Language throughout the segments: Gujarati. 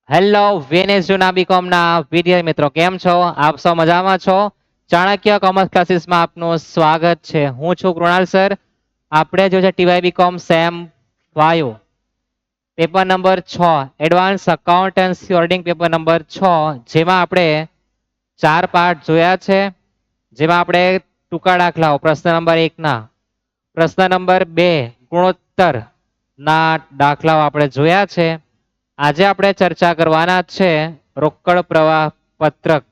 હેલો વેનેસ જૂના બીકોમ ના વિદ્યાર્થી મિત્રો કેમ છો? આપ સૌ મજામાં છો? ચાણક્ય કોમર્સ ક્લાસીસમાં આપનું સ્વાગત છે. હું છું કૃણાલ સર. આપણે જો છે TY BCom sem 5 paper number 6 advance accountancy auditing paper number 6 જેમાં આપણે 4 પાર્ટ જોયા છે. જેમાં આપણે ટૂંકા દાખલાઓ પ્રશ્ન નંબર 1 ના પ્રશ્ન નંબર 2 ગુણોત્તર ના દાખલાઓ આપણે જોયા છે. આજે આપણે ચર્ચા કરવાના છે રોકડ પ્રવાહ પત્રક.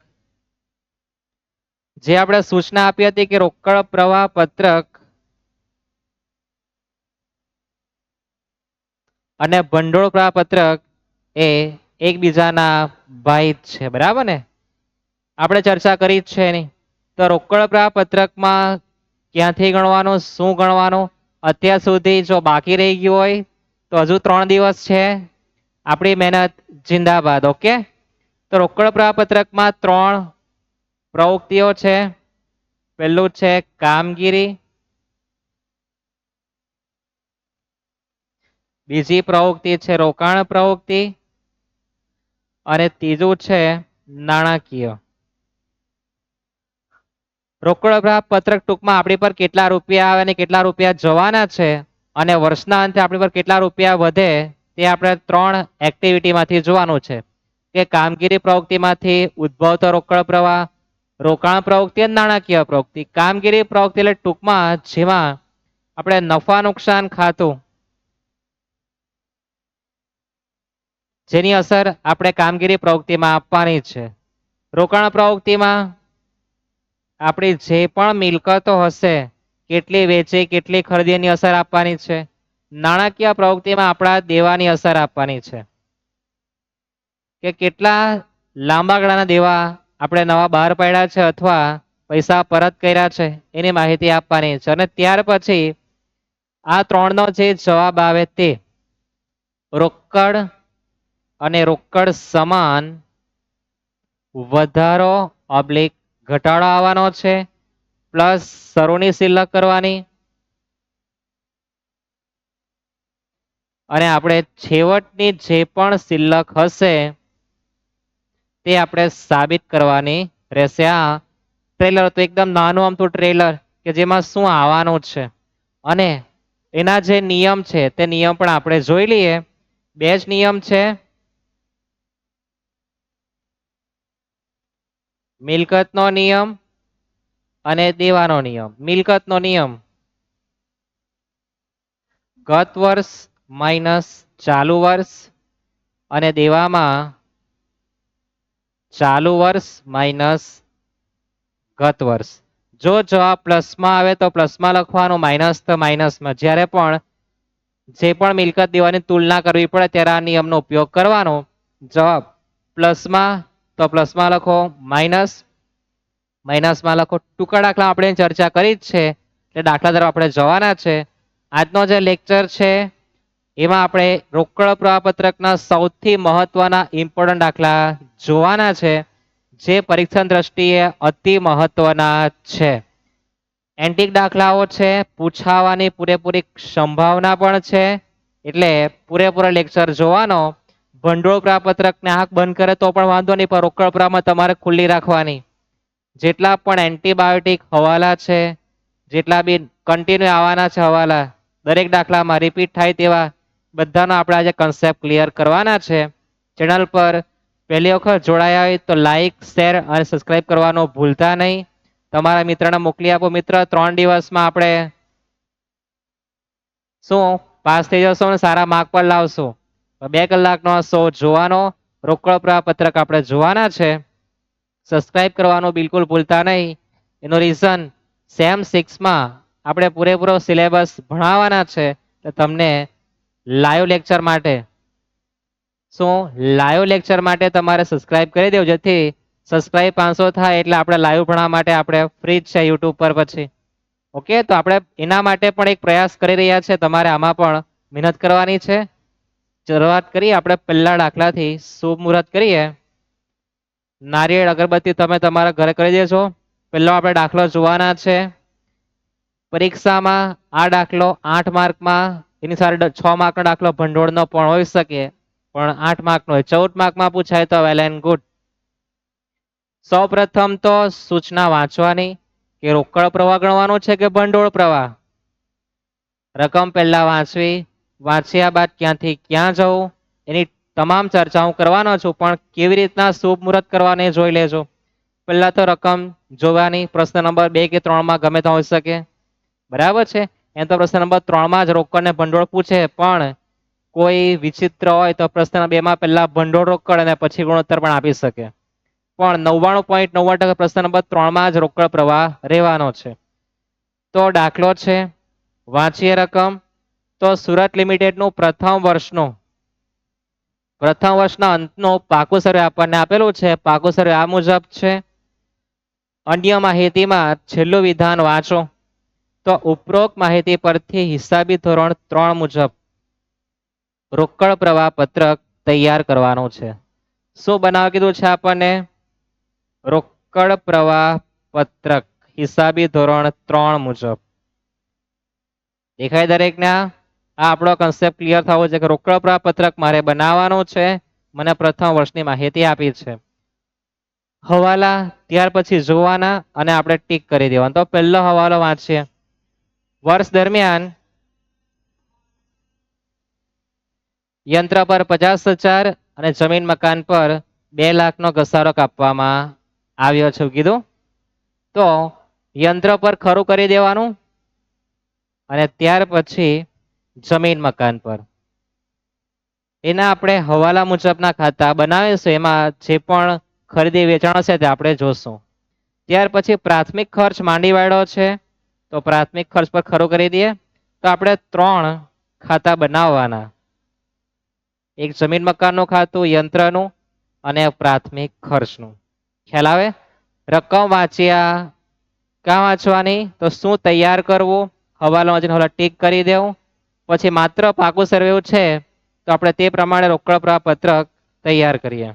જે આપણે સૂચના આપી હતી કે રોકડ પ્રવાહ પત્રક અને ભંડોળ પ્રવાહ પત્રક એ એકબીજાના ભાઈ છે, બરાબર ને? આપણે ચર્ચા કરી જ છે નહીં. તો રોકડ પ્રવાહ પત્રકમાં ક્યાંથી ગણવાનું, શું ગણવાનું, અત્યાર સુધી જો બાકી રહી ગયું હોય તો હજુ 3 દિવસ છે. આપણી મહેનત જિંદાબાદ. ઓકે, તો રોકડ પ્રવાહ પત્રકમાં 3 પ્રવૃત્તિઓ છે. પહેલું છે કામગીરી, બીજી પ્રવૃત્તિ છે રોકાણ પ્રવૃત્તિ અને ત્રીજું છે નાણાકીય. રોકડ પ્રવાહ પત્રક ટૂંકમાં આપણી પર કેટલા રૂપિયા આવે અને કેટલા રૂપિયા જવાના છે અને વર્ષના અંતે આપણી પર કેટલા રૂપિયા વધે તે આપણે 3 એક્ટિવિટીમાંથી જોવાનું છે. કે કામગીરી પ્રવૃત્તિમાંથી ઉદ્ભવતો રોકડ પ્રવાહ, રોકાણ પ્રવૃત્તિ અને નાણાકીય પ્રવૃત્તિ. કામગીરી પ્રવૃત્તિ એટલે ટૂંકમાં જેમાં આપણે નફા નુકસાન ખાતું જેની અસર આપણે કામગીરી પ્રવૃત્તિમાં આપવાની છે. રોકાણ પ્રવૃત્તિમાં આપણી જે પણ મિલકતો હશે કેટલી વેચી કેટલી ખરીદીની અસર આપવાની છે. નાણાકીય પ્રવૃત્તિમાં આપણા દેવાની અસર આપવાની છે કે કેટલા લાંબા ગાળાના દેવા આપણે નવા બહાર પાડ્યા છે અથવા પૈસા પરત કર્યા છે એની માહિતી આપવાની છે. અને ત્યાર પછી આ 3 નો જે જવાબ આવે તે રોકડ અને રોકડ સમાન વધારો ઓબ્લિક ઘટાડો આવવાનો છે, પ્લસ શરૂની શિલ્લક કરવાની અને આપણે છેવટની જે પણ શિલ્લક હશે તે આપણે સાબિત કરવાની રહેશે. આ ટ્રેલર તો એકદમ નાનું આમતું ટ્રેલર કે જેમાં શું આવવાનું છે અને એના જે નિયમ છે તે નિયમ પણ આપણે જોઈ લઈએ. 2 જ નિયમ છે. મિલકતનો નિયમ અને દેવાનો નિયમ. મિલકતનો નિયમ ગત વર્ષ માઇનસ ચાલુ વર્ષ અને દેવામાં ચાલુ વર્ષ માઇનસ ગત વર્ષ. જો જવાબ પ્લસમાં આવે તો પ્લસમાં લખવાનું, માઇનસ તો માઇનસમાં. જ્યારે પણ જે પણ મિલકત દેવાની તુલના કરવી પડે ત્યારે આ નિયમનો ઉપયોગ કરવાનો. જવાબ પ્લસમાં તો પ્લસમાં લખો, માઇનસ માઇનસમાં લખો. ટૂંકા દાખલા આપણે ચર્ચા કરી જ છે એટલે દાખલા તરફ આપણે જવાના છે. આજનો જે લેક્ચર છે એમાં આપણે રોકડ પ્રવાહ પત્રકના સૌથી મહત્વના ઇમ્પોર્ટન્ટ દાખલા જોવાના છે જે પરીક્ષા દ્રષ્ટિએ અતિ મહત્વના છે. એન્ટિક દાખલાઓ છે, પૂછાવાની પૂરેપૂરી સંભાવના પણ છે એટલે પૂરેપૂરા લેક્ચર જોવાનો. ભંડોળ પ્રમાણપત્રકને આંખ બંધ કરે તો પણ વાંધો નહીં, પણ રોકડ પ્રવાહમાં તમારે ખુલ્લી રાખવાની. જેટલા પણ એન્ટીબાયોટિક હવાલા છે, જેટલા બી કન્ટિન્યુ આવવાના છે હવાલા, દરેક દાખલામાં રિપીટ થાય તેવા બધાનો આપણે આજે કન્સેપ્ટ ક્લિયર કરવાના છે. ચેનલ પર પહેલી વખત જોડાયા હોય તો લાઈક, શેર અને સબસ્ક્રાઈબ કરવાનું ભૂલતા નહીં. તમારા મિત્રને મોકલી આપો. મિત્ર 3 દિવસમાં આપણે શું પાસ થઈ જશો અને સારા માર્ક પણ લાવશો. 2 કલાકનો શો જોવાનો. રોકડ પ્રવાહ પત્રક આપણે જોવાના છે. સબસ્ક્રાઇબ કરવાનું બિલકુલ ભૂલતા નહીં. એનો રીઝન સેમ 6માં આપણે પૂરેપૂરો સિલેબસ ભણાવવાના છે. તો તમને લાઈવ લેક્ચર માટે લાઈવ લેક્ચર માટે તમારે સબસ્ક્રાઇબ કરી દેવું, જેથી સબસ્ક્રાઇબ 500 થાય એટલે આપણે લાઈવ ભણવા માટે આપણે ફ્રી જ છે યુટ્યુબ પર પછી. ઓકે, તો આપણે એના માટે પણ એક પ્રયાસ કરી રહ્યા છે. તમારે આમાં પણ મહેનત કરવાની છે. શરૂઆત કરીએ આપણે પહેલા દાખલાથી. શુભ મુહૂર્ત કરીએ. નારિયેળ અગરબત્તી તમે તમારા ઘરે કરી દેજો. પહેલો આપણે દાખલો જોવાના છે. પરીક્ષામાં આ દાખલો 8 માર્કમાં, એની સાથે 6 માર્કનો દાખલો ભંડોળનો પણ હોઈ શકે. પણ 8 માર્કનો હોય. 14 માર્કમાં પૂછાય તો વેલ એન્ડ ગુડ. સૌ પ્રથમ તો સૂચના વાંચવાની કે રોકડ પ્રવાહ ગણવાનો છે કે ભંડોળ પ્રવાહ. રકમ પહેલા વાંચવી, વાંચ્યા બાદ ક્યાંથી ક્યાં જવું એની તમામ ચર્ચા હું કરવાનો છું, પણ કેવી રીતના શુભ મુહૂર્ત કરવાને જોઈ લેજો. પહેલા તો રકમ જોવાની, પ્રશ્ન નંબર 2 કે 3 માં ગમે તો હોઈ શકે, બરાબર છે. એમ તો પ્રશ્ન નંબર 3 માં જ રોકડ ને ભંડોળ પૂછે, પણ કોઈ વિચિત્ર હોય તો પ્રશ્ન 2 માં પહેલા ભંડોળ રોકડ અને પછી ગુણોત્તર પણ આપી શકે. પણ 99.99% પ્રશ્ન નંબર 3 માં જ રોકડ પ્રવાહ રહેવાનો છે. તો દાખલો છે, વાંચીએ રકમ. તો સુરત લિમિટેડનું પ્રથમ વર્ષના અંતનું પાકું સર્વે આપણને આપેલું છે. પાકું સર્વે આ મુજબ છે. અન્ય માહિતીમાં છેલ્લું વિધાન વાંચો. તો ઉપરોક્ત માહિતી પરથી હિસાબી ધોરણ 3 મુજબ રોકડ પ્રવાહ પત્રક તૈયાર કરવાનું છે. શું બનાવવા કીધું છે આપણને? રોકડ પ્રવાહ પત્રક હિસાબી ધોરણ 3 મુજબ. દેખાય દરેકને? આ આપણો કન્સેપ્ટ ક્લિયર થવો છે કે રોકડ પ્રવાહ પત્રક મારે બનાવવાનું છે. મને પ્રથમ વર્ષની માહિતી આપી છે. હવાલા ત્યાર પછી જોવાના અને આપણે ટીક કરી દેવાનું. તો પહેલો હવાલો વાંચીએ. વર્ષ દરમિયાન યંત્ર પર 50,000 અને જમીન મકાન પર 2 લાખનો ઘસારો કાપવામાં આવ્યો છે કીધું. તો યંત્ર પર ખરું કરી દેવાનું અને ત્યાર પછી જમીન મકાન પર એના આપણે હવાલા મુજબના ખાતા બનાવીશું. એમાં જે પણ ખરીદી વેચાણ હશે તે આપણે જોશું. ત્યાર પછી પ્રાથમિક ખર્ચ માંડી વાળ્યો છે, તો પ્રાથમિક ખર્ચ પર ખરું કરી દઈએ. તો આપણે 3 ખાતા બનાવવાના, એક જમીન મકાનનું ખાતું, યંત્રનું અને પ્રાથમિક ખર્ચનું. ખ્યાલ આવે? રકમ વાંચ્યા, ક્યાં વાંચવાની? તો શું તૈયાર કરવું, હવાલો વાંચીને હવાલા ટીક કરી દેવું. પછી માત્ર પાકું સર્વે છે તો આપણે તે પ્રમાણે રોકડ પ્રવાહ પત્રક તૈયાર કરીએ.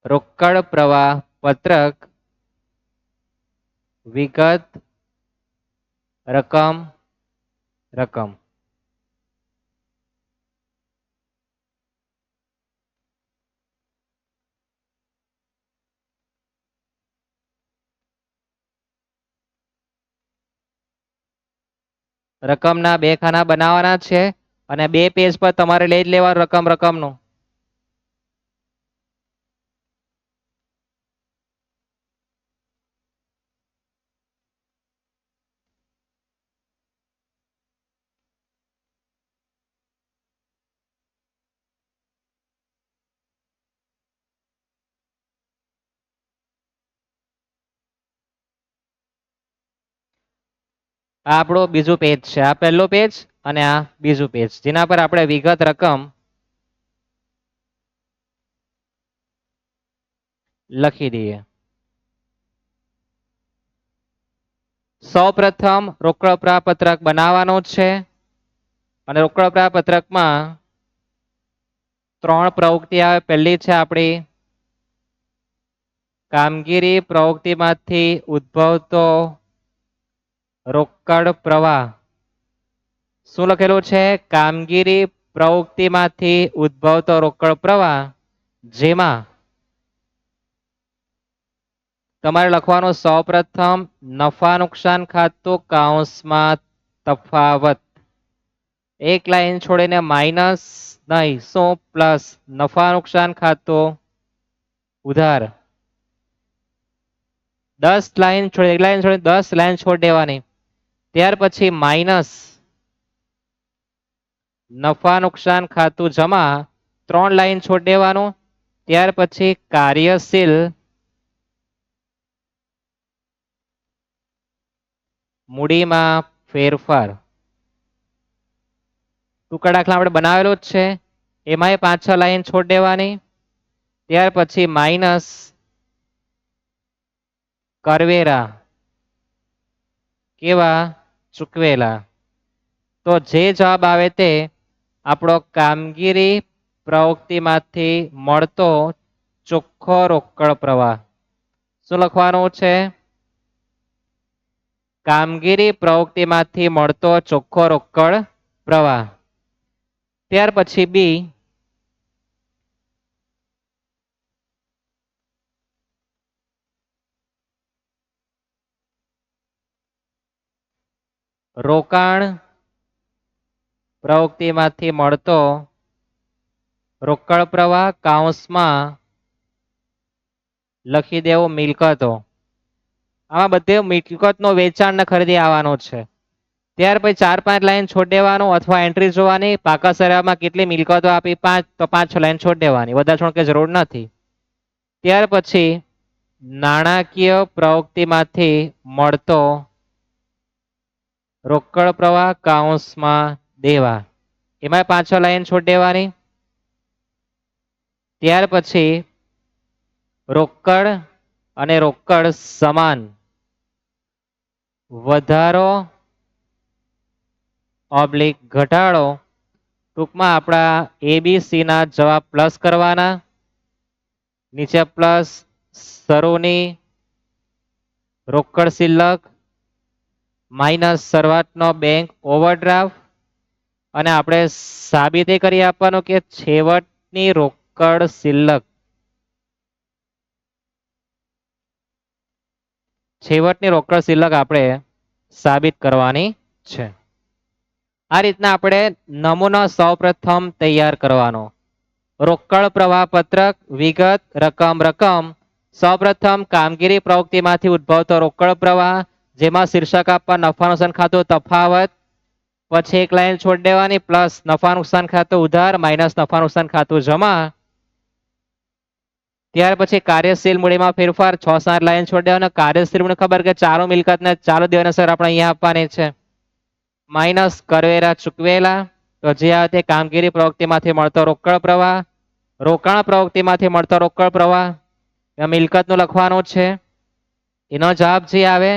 રોકડ પ્રવાહ પત્રક વિગત રકમ રકમ. રકમના 2 ખાના બનાવવાના છે અને 2 પેજ પર તમારે લઈ જ લેવાનું રકમ રકમનું. આ આપણું બીજું પેજ છે. આ પહેલું પેજ અને આ બીજું પેજ, જેના પર આપણે વિગત રકમ લખી દઈએ. સૌ પ્રથમ રોકડ પ્રવાહ પત્રક બનાવવાનો છે અને રોકડ પ્રવાહ પત્રકમાં 3 પ્રવૃત્તિ આવે. પહેલી છે આપણી કામગીરી પ્રવૃત્તિમાંથી ઉદ્ભવતો રોકડ પ્રવાહ. શું લખેલું છે? કામગીરી પ્રવૃત્તિમાંથી ઉદ્ભવતો રોકડ પ્રવાહ, જેમાં તમારે લખવાનું સૌ પ્રથમ નફા નુકસાન ખાતું કૌંસમાં તફાવત. એક લાઈન છોડીને માઇનસ નહીં, શું પ્લસ નફા નુકસાન ખાતું ઉધાર. 10 લાઈન છોડી, એક લાઈન છોડી 10 લાઈન છોડી દેવાની. ત્યાર પછી માઇનસ નફા નુકસાન ખાતું જમા, 3 લાઈન છોડી દેવાનું. ત્યાર પછી કાર્યશીલ મૂડીમાં ફેરફાર. ટૂંકા દાખલા આપણે બનાવેલો જ છે, એમાંય 5-6 લાઈન છોડી દેવાની. ત્યાર પછી માઇનસ કરવેરા, કેવા? ચૂકવેલા. તો જે જવાબ આવે તે આપણો કામગીરી પ્રવૃત્તિમાંથી મળતો ચોખ્ખો રોકડ પ્રવાહ. શું લખવાનું છે? કામગીરી પ્રવૃત્તિમાંથી મળતો ચોખ્ખો રોકડ પ્રવાહ. ત્યાર પછી બી, રોકાણ પ્રવૃત્તિમાંથી મળતો રોકડ પ્રવાહ કૌંસમાં લખી દેવો મિલકતો. આમાં બધે મિલકતનો વેચાણ ને ખરીદી આવવાનો છે. ત્યાર પછી 4-5 લાઈન છોડ દેવાનું અથવા એન્ટ્રી જોવાની. પાકા સરનામાં કેટલી મિલકતો આપી 5, તો 5-6 લાઈન છોડ દેવાની, બધા છોડ કે જરૂર નથી. ત્યાર પછી નાણાકીય પ્રવૃત્તિમાંથી મળતો રોકડ પ્રવાહ કૌંસમાં દેવા, એમાં 5-6 લાઈન છોડ દેવાની. ત્યાર પછી રોકડ અને રોકડ સમાન વધારો ઓબ્લિક ઘટાડો. ટૂંકમાં આપણા ABC ના જવાબ પ્લસ કરવાના, નીચે પ્લસ શરૂની રોકડ શિલ્લક માઇનસ શરૂઆતનો બેંક ઓવરડ્રાફ્ટ, અને આપણે સાબિતી કરી આપવાનું કે છેવટની રોકડ શિલ્લક, છેવટની રોકડ શિલ્લક આપણે સાબિત કરવાની છે. આ રીતના આપણે નમૂનો સૌપ્રથમ તૈયાર કરવાનો. રોકડ પ્રવાહ પત્રક વિગત રકમ. સૌપ્રથમ કામગીરી પ્રવૃત્તિમાંથી ઉદ્ભવતો રોકડ પ્રવાહ, જેમાં શીર્ષક આપવા નફા નુકસાન ખાતું તફાવત, પછી એક લાઈન છોડ દેવાની, પ્લસ નફા નુકસાન ખાતું ઉધાર માઇનસ નફા નુકસાન ખાતું જમા. ત્યાર પછી કાર્યશીલ મૂડીમાં ફેરફાર 6-7 લાઈન છોડ દેવાના. કાર્યશીલ મૂડી ખબર કે ચાલુ મિલકત ને ચાલુ દેવાના સર આપણે અહીંયા આપવાની છે, માઇનસ કરવેરા ચૂકવેલા. તો જે આવે તે કામગીરી પ્રવૃત્તિમાંથી મળતો રોકડ પ્રવાહ. રોકાણ પ્રવૃત્તિમાંથી મળતો રોકડ પ્રવાહ મિલકતનું લખવાનું છે. એનો જવાબ જે આવે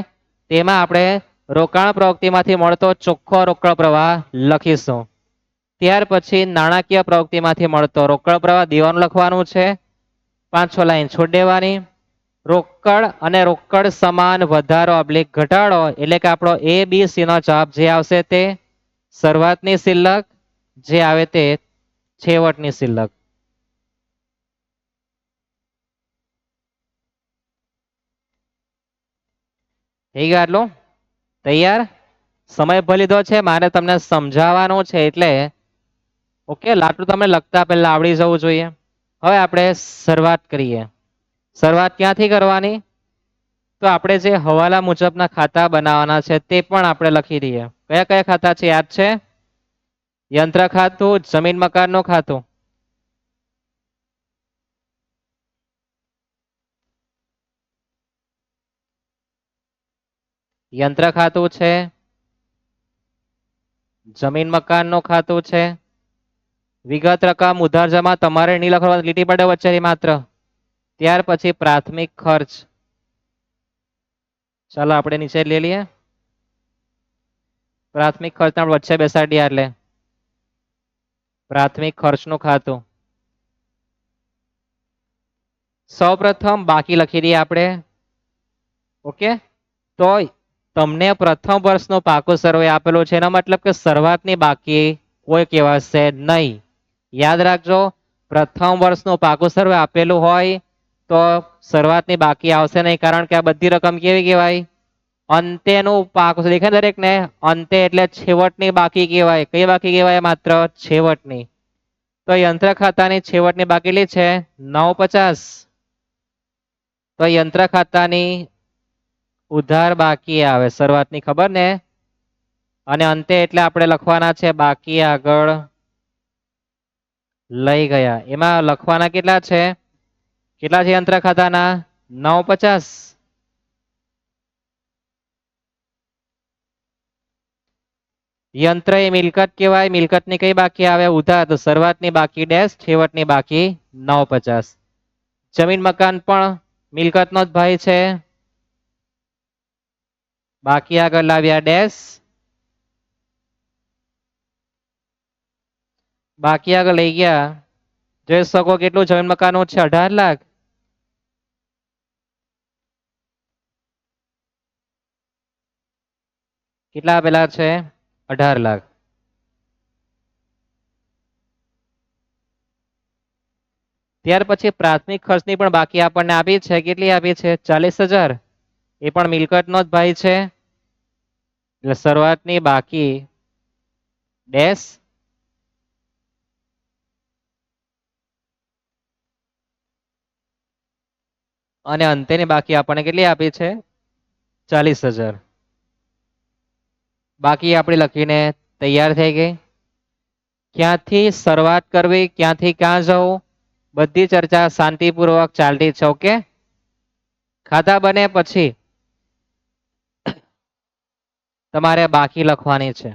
તેમાં આપણે રોકાણ પ્રવૃત્તિમાંથી મળતો ચોખ્ખો રોકડ પ્રવાહ લખીશું. ત્યાર પછી નાણાકીય પ્રવૃત્તિમાંથી મળતો રોકડ પ્રવાહ દેવાનું લખવાનું છે, 5-6 લાઈન છોડ દેવાની. રોકડ અને રોકડ સમાન વધારો ઓબ્લિક ઘટાડો, એટલે કે આપણો ABC નો જવાબ જે આવશે તે શરૂઆતની શિલ્લક, જે આવે તે છેવટની શિલ્લક. થઈ ગયું આટલું તૈયાર? સમય ભરી લીધો છે, મારે તમને સમજાવવાનું છે એટલે ઓકે, આટલું તમને લખતા પહેલા આવડી જવું જોઈએ. હવે આપણે શરૂઆત કરીએ. શરૂઆત ક્યાંથી કરવાની? તો આપણે જે હવાલા મુજબના ખાતા બનાવવાના છે તે પણ આપણે લખી દઈએ. કયા કયા ખાતા છે યાદ છે? યંત્ર ખાતું, જમીન મકાનનું ખાતું, યંત્ર ખાતું છે, જમીન મકાનનું ખાતું છે. વિગત રકમ ઉધાર જમા તમારે નહીં લખવાનું, લીટી પડે વચ્ચેની માત્ર. ત્યાર પછી પ્રાથમિક ખર્ચ. ચાલો આપણે નીચે લઈ લઈએ. પ્રાથમિક ખર્ચ વચ્ચે બેસાડીએ, એટલે પ્રાથમિક ખર્ચનું ખાતું. સૌપ્રથમ બાકી લખી દઈએ આપણે. ઓકે, તો તમને પ્રથમ વર્ષનો પાકો સર્વે આપેલો છે, એનો મતલબ કે શરૂઆતની બાકી કોઈ કહેવાશે નહીં. યાદ રાખજો, પ્રથમ વર્ષનું પાકું સર્વે આપેલું હોય તો શરૂઆતની બાકી આવશે નહીં, કારણ કે આ બધી રકમ કેવી કહેવાય? અંતેનું પાકું દેખાય દરેક ને, અંતે એટલે છેવટની બાકી કહેવાય. કઈ બાકી કહેવાય? માત્ર છેવટની. તો યંત્ર ખાતાની છેવટની બાકી છે 950. તો યંત્ર ખાતાની ઉધાર બાકી આવે શરૂઆતની, ખબર ને? અને અંતે એટલે આપણે લખવાના છે બાકી આગળ લઈ ગયા. એમાં લખવાના કેટલા છે? કેટલા છે યંત્ર ખાતાના? 950. યંત્ર એ મિલકત કહેવાય. મિલકતની કઈ બાકી આવે? ઉધાર. તો શરૂઆતની બાકી ડેશ, છેવટની બાકી 950. જમીન મકાન પણ મિલકતનો જ ભાઈ છે, બાકી આગળ લાવ્યા ડેશ. બાકી આગળ લઈ ગયા. જોઈ શકો કેટલું જમીન મકાનનું છે? 18 લાખ. કેટલા આપેલા છે? 18 લાખ. ત્યાર પછી પ્રાથમિક ખર્ચની પણ બાકી આપણને આપી છે. કેટલી આપી છે? 40,000. એ પણ મિલકતનો જ ભાઈ છે એટલે શરૂઆતની બાકી ડેશ અને અંતેની બાકી આપણને કેટલી આપી છે? 40,000. બાકી આપણે લખીને તૈયાર થઈ ગઈ. ક્યાંથી શરૂઆત કરવી, ક્યાંથી ક્યાં જવું, બધી ચર્ચા શાંતિપૂર્વક ચાલતી છે. ઓકે, ખાતા બને પછી તમારે બાકી લખવાની છે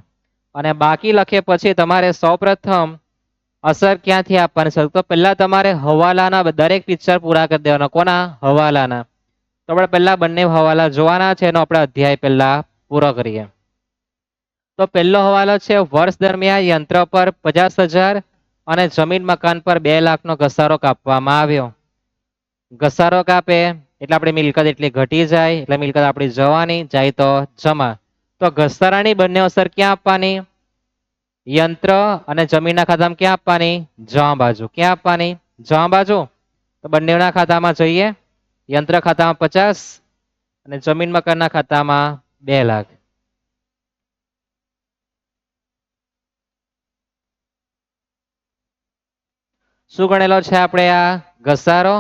અને બાકી લખે પછી તમારે સૌપ્રથમ અસર ક્યાંથી આપવાની છે? તો પહેલા તમારે હવાલાના દરેક પિક્ચર પૂરા કરી દેવાના. કોના? હવાલાના. તો આપણે પહેલા બંને હવાલા જોવાના છે. એનો આપણે અધ્યાય પહેલા પૂરો કરીએ. તો પહેલો હવાલો છે, વર્ષ દરમિયાન યંત્ર પર 50,000 અને જમીન મકાન પર 2,00,000નો ઘસારો કાપવામાં આવ્યો. ઘસારો કાપે એટલે આપણી મિલકત એટલી ઘટી જાય એટલે મિલકત આપણી જવાની, જાય તો જમા. તો ઘસારાની બંને અસર ક્યાં આપવાની? યંત્ર અને જમીનના ખાતામાં ક્યાં આપવાની? જમા બાજુ. ક્યાં આપવાની? જમા બાજુ. તો બંનેના ખાતામાં જોઈએ. યંત્ર ખાતામાં 50 અને જમીન મકાનના ખાતામાં 2,00,000. શું ગણેલો છે આપણે? આ ઘસારો.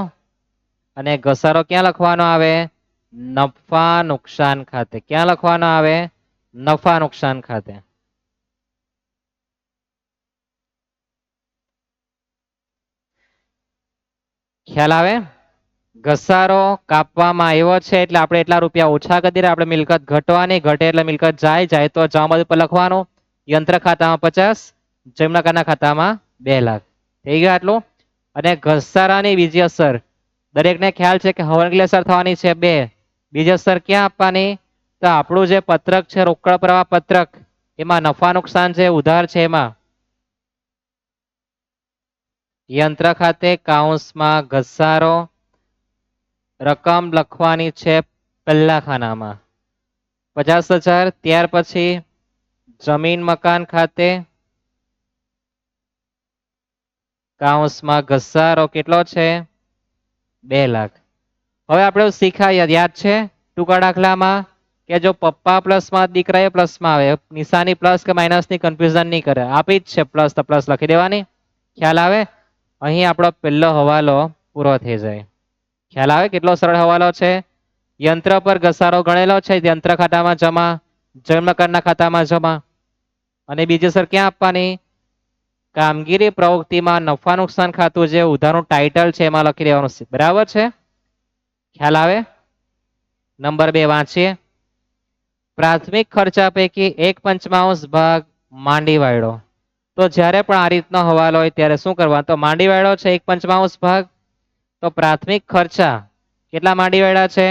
અને ઘસારો ક્યાં લખવાનો આવે? નફા નુકસાન ખાતે. ક્યાં લખવાનો આવે? નફા નુકસાન ખાતે. ખ્યાલ આવે? ઘસારો કાપવામાં આવ્યો છે એટલે આપણે એટલા રૂપિયા ઓછા કરી દીધા. આપણે મિલકત ઘટવાની, ઘટે એટલે મિલકત જાય, જાય તો જમા બાજુ પર લખવાનું. યંત્ર ખાતામાં 50, જમનાકાના ખાતામાં 2,00,000. થઈ ગયું આટલું. અને ઘસારાની બીજી અસર દરેકને ખ્યાલ છે કે હવન અસર થવાની છે 2. બીજી અસર ક્યાં આપવાની? તો આપણું જે પત્રક છે રોકડ પ્રવાહ પત્રક, એમાં નફા નુકસાન છે, ઉધાર છે, એમાં યંત્ર ખાતે કાઉન્સમાં ઘસારો રકમ લખવાની છે પહેલા ખાનામાં 50,000. ત્યાર પછી જમીન મકાન ખાતે કાઉન્સમાં ઘસારો કેટલો છે? 2,00,000. હવે આપણે શીખાય યાદ છે ટૂંકા દાખલામાં કે જો પપ્પા પ્લસમાં દીકરા એ પ્લસમાં આવે, નિશાની પ્લસ કે માઇનસ ની કન્ફ્યુઝન નહીં કરે. આપી જ છે પ્લસ તો પ્લસ લખી દેવાની. ખ્યાલ આવે? અહીં આપણો પહેલો હવાલો પૂરો થઈ જાય. ખ્યાલ આવે કેટલો સરળ હવાલો છે? યંત્ર પર ઘસારો ગણેલો છે, યંત્ર ખાતામાં જમા, જન્મકરના ખાતામાં જમા. અને બીજી અસર ક્યાં આપવાની? કામગીરી પ્રવૃત્તિમાં નફા નુકસાન ખાતું જે ઉધારનું ટાઇટલ છે એમાં લખી દેવાનું છે. બરાબર છે? ખ્યાલ આવે? નંબર 2 વાંચીએ. પ્રાથમિક ખર્ચા પૈકી 1/5 ભાગ માંડી વાળો. તો જ્યારે પણ આ રીતનો હવાલો હોય ત્યારે શું કરવાનું? તો માંડી વાળો છે 1/5 ભાગ. તો પ્રાથમિક ખર્ચા કેટલા માંડી વાળા છે?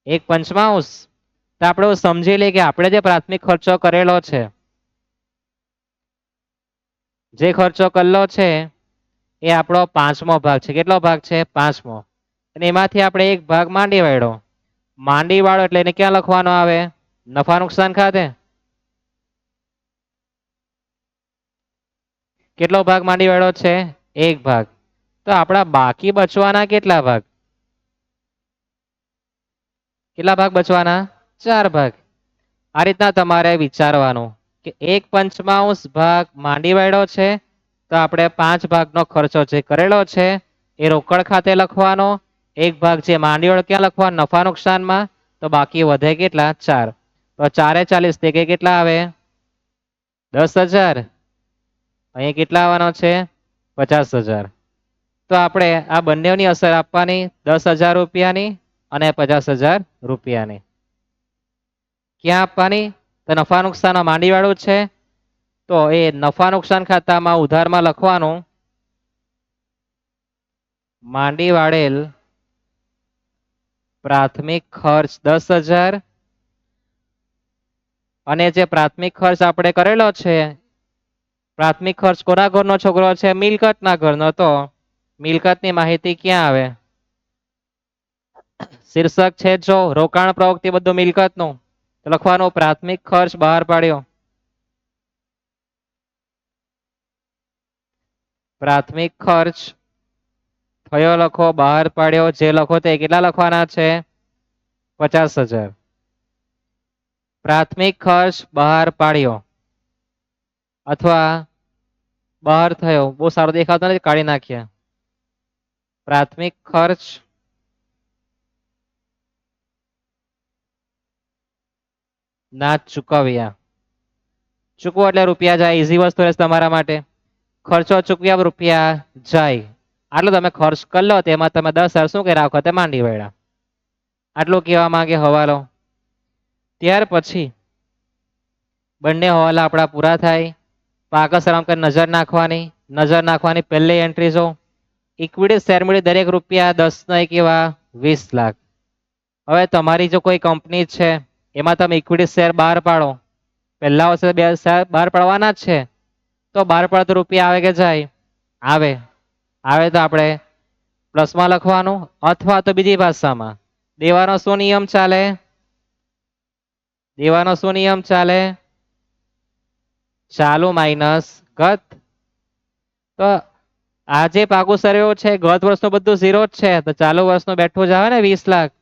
1/5. તો આપણે સમજી લઈએ કે આપણે જે પ્રાથમિક ખર્ચો કરેલો છે, જે ખર્ચો કરેલો છે એ આપણો 5મો ભાગ છે. કેટલો ભાગ છે? 5મો. અને એમાંથી આપણે એક ભાગ માંડી વાળો. માંડી વાળો એટલે એને ક્યાં લખવાનો આવે? નફા નુકસાન ખાતે. કેટલો ભાગ માંડી વાળો છે? એક ભાગ. તો આપણા બાકી બચવાના કેટલા ભાગ? કેટલા ભાગ બચવાના? 4 ભાગ. આ રીતના તમારે વિચારવાનું કે 1/5 ભાગ માંડી વાળો છે, તો આપણે 5 ભાગનો ખર્ચો જે કરેલો છે એ રોકડ ખાતે લખવાનો. એક ભાગ છે માંડી વાળો ક્યાં લખવાનો? નફા નુકસાનમાં. તો બાકી વધે કેટલા? 4. તો 4 × 40 તે કેટલા આવે? 10,000. અહીંયા કેટલા આવવાનો છે? 50,000. તો આપણે આ બંનેની અસર આપવાની 10,000 રૂપિયાની અને 50,000 રૂપિયાની. ક્યાં આપવાની? તો નફા નુકસાન માંડી વાળું છે, તો એ નફા નુકસાન ખાતામાં ઉધારમાં લખવાનું માંડી વાળેલ પ્રાથમિક ખર્ચ 10,000 અને જે પ્રાથમિક ખર્ચ આપણે કરેલો છે પ્રાથમિક ખર્ચ કોના ઘરનો છોકરો છે? મિલકતના ઘરનો. તો મિલકતની માહિતી ક્યાં આવે? શીર્ષક છે જો રોકાણ પ્રવૃત્તિ બધું મિલકતનું, લખવાનું પ્રાથમિક ખર્ચ બહાર પાડ્યો. પ્રાથમિક ખર્ચ થયો લખો, બહાર પાડ્યો. જે લખો તે કેટલા લખવાના છે? 50,000. પ્રાથમિક ખર્ચ બહાર પાડ્યો અથવા બહાર થયો, બહુ સારો દેખાતો નથી, કાઢી નાખ્યા. પ્રાથમિક ખર્ચ ના ચૂકવ્યા. ચૂકવો એટલે રૂપિયા જાય, ઈઝી વસ્તુ રહેશે તમારા માટે. ખર્ચો ચૂકવ્યા રૂપિયા જાય, આટલો તમે ખર્ચ કરી લો, તેમાં તમે 10,000 શું કે રાખો? તે માંડી વેળા. આટલું કહેવા માંગે હવાલો. ત્યાર પછી બંને હવાલા આપણા પૂરા થાય. પાકા સરામ કરી નજર નાખવાની. નજર નાખવાની પહેલી એન્ટ્રી જો ઇક્વિટી શેર મૂડી દરેક રૂપિયા 10 ના કેવા 20 લાખ. હવે તમારી જો કોઈ કંપની છે એમાં તમે ઇક્વિટી શેર બહાર પાડો, પહેલા વર્ષે 2 શેર બહાર પાડવાના જ છે, તો બહાર પાડતો રૂપિયા આવે કે જાય? આવે. આવે તો આપણે પ્લસમાં લખવાનું, અથવા તો બીજી ભાષામાં દેવાનો શું નિયમ ચાલે? દેવાનો શું નિયમ ચાલે? ચાલુ માઇનસ ગત. તો આ જે પાકું સર્વે છે ગત વર્ષનું બધું 0 જ છે, તો ચાલુ વર્ષનું બેઠું જ આવે ને 20 લાખ.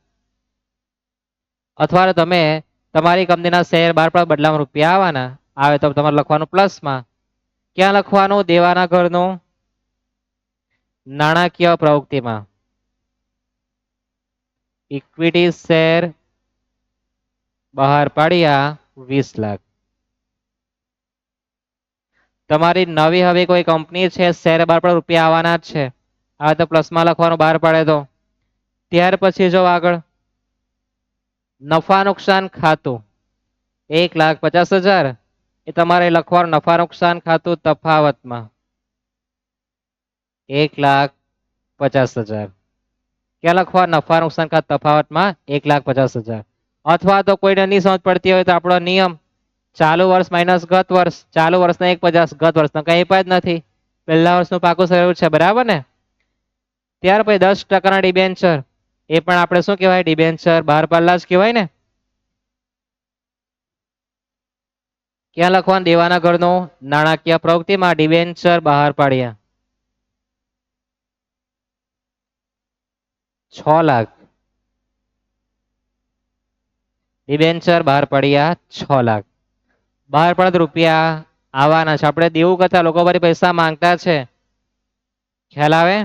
અથવા તમે તમારી કંપનીના શેર બહાર પાડો, બદલામાં રૂપિયા આવવાના આવે તો તમારે લખવાનું પ્લસમાં. ક્યાં લખવાનું? દેવાના ઘરનું નાણાકીય પ્રવૃત્તિમાં. ઇક્વિટી શેર બહાર પાડ્યા 20 લાખ. તમારી નવી હવે કોઈ કંપની છે, શેર બહાર પાડો, રૂપિયા આવવાના જ છે, આવે તો પ્લસમાં લખવાનું, બહાર પાડે તો. ત્યાર પછી જો આગળ નફા નુકસાન ખાતું 1,50,000, એ તમારે લખવાનું નફા નુકસાન ખાતું તફાવતમાં 1,50,000. ક્યાં લખવા? નફા નુકસાન ખાતું તફાવતમાં 1,50,000. અથવા તો કોઈને નહીં સમજ પડતી હોય તો આપણો નિયમ ચાલુ વર્ષ માઇનસ ગત વર્ષ. ચાલુ વર્ષના 1,50, ગત વર્ષના કઈ જ નથી, પહેલા વર્ષનું પાકું સર્વે છે, બરાબર ને? ત્યાર પછી 10% ડિબેન્ચર, એ પણ આપણે શું કહેવાય? ડિબેન્ચર બહાર પાડલા જ કહેવાય ને. ક્યાં લખવાનું? દેવાના ઘરનું નાણાકીય પ્રવૃત્તિમાં ડિબેન્ચર બહાર પાડ્યા 6 લાખ. ડિબેન્ચર બહાર પડ્યા 6 લાખ. બહાર પડત રૂપિયા આવવાના છે. આપણે દેવું કરતા લોકો ફરી પૈસા માંગતા છે, ખ્યાલ આવે?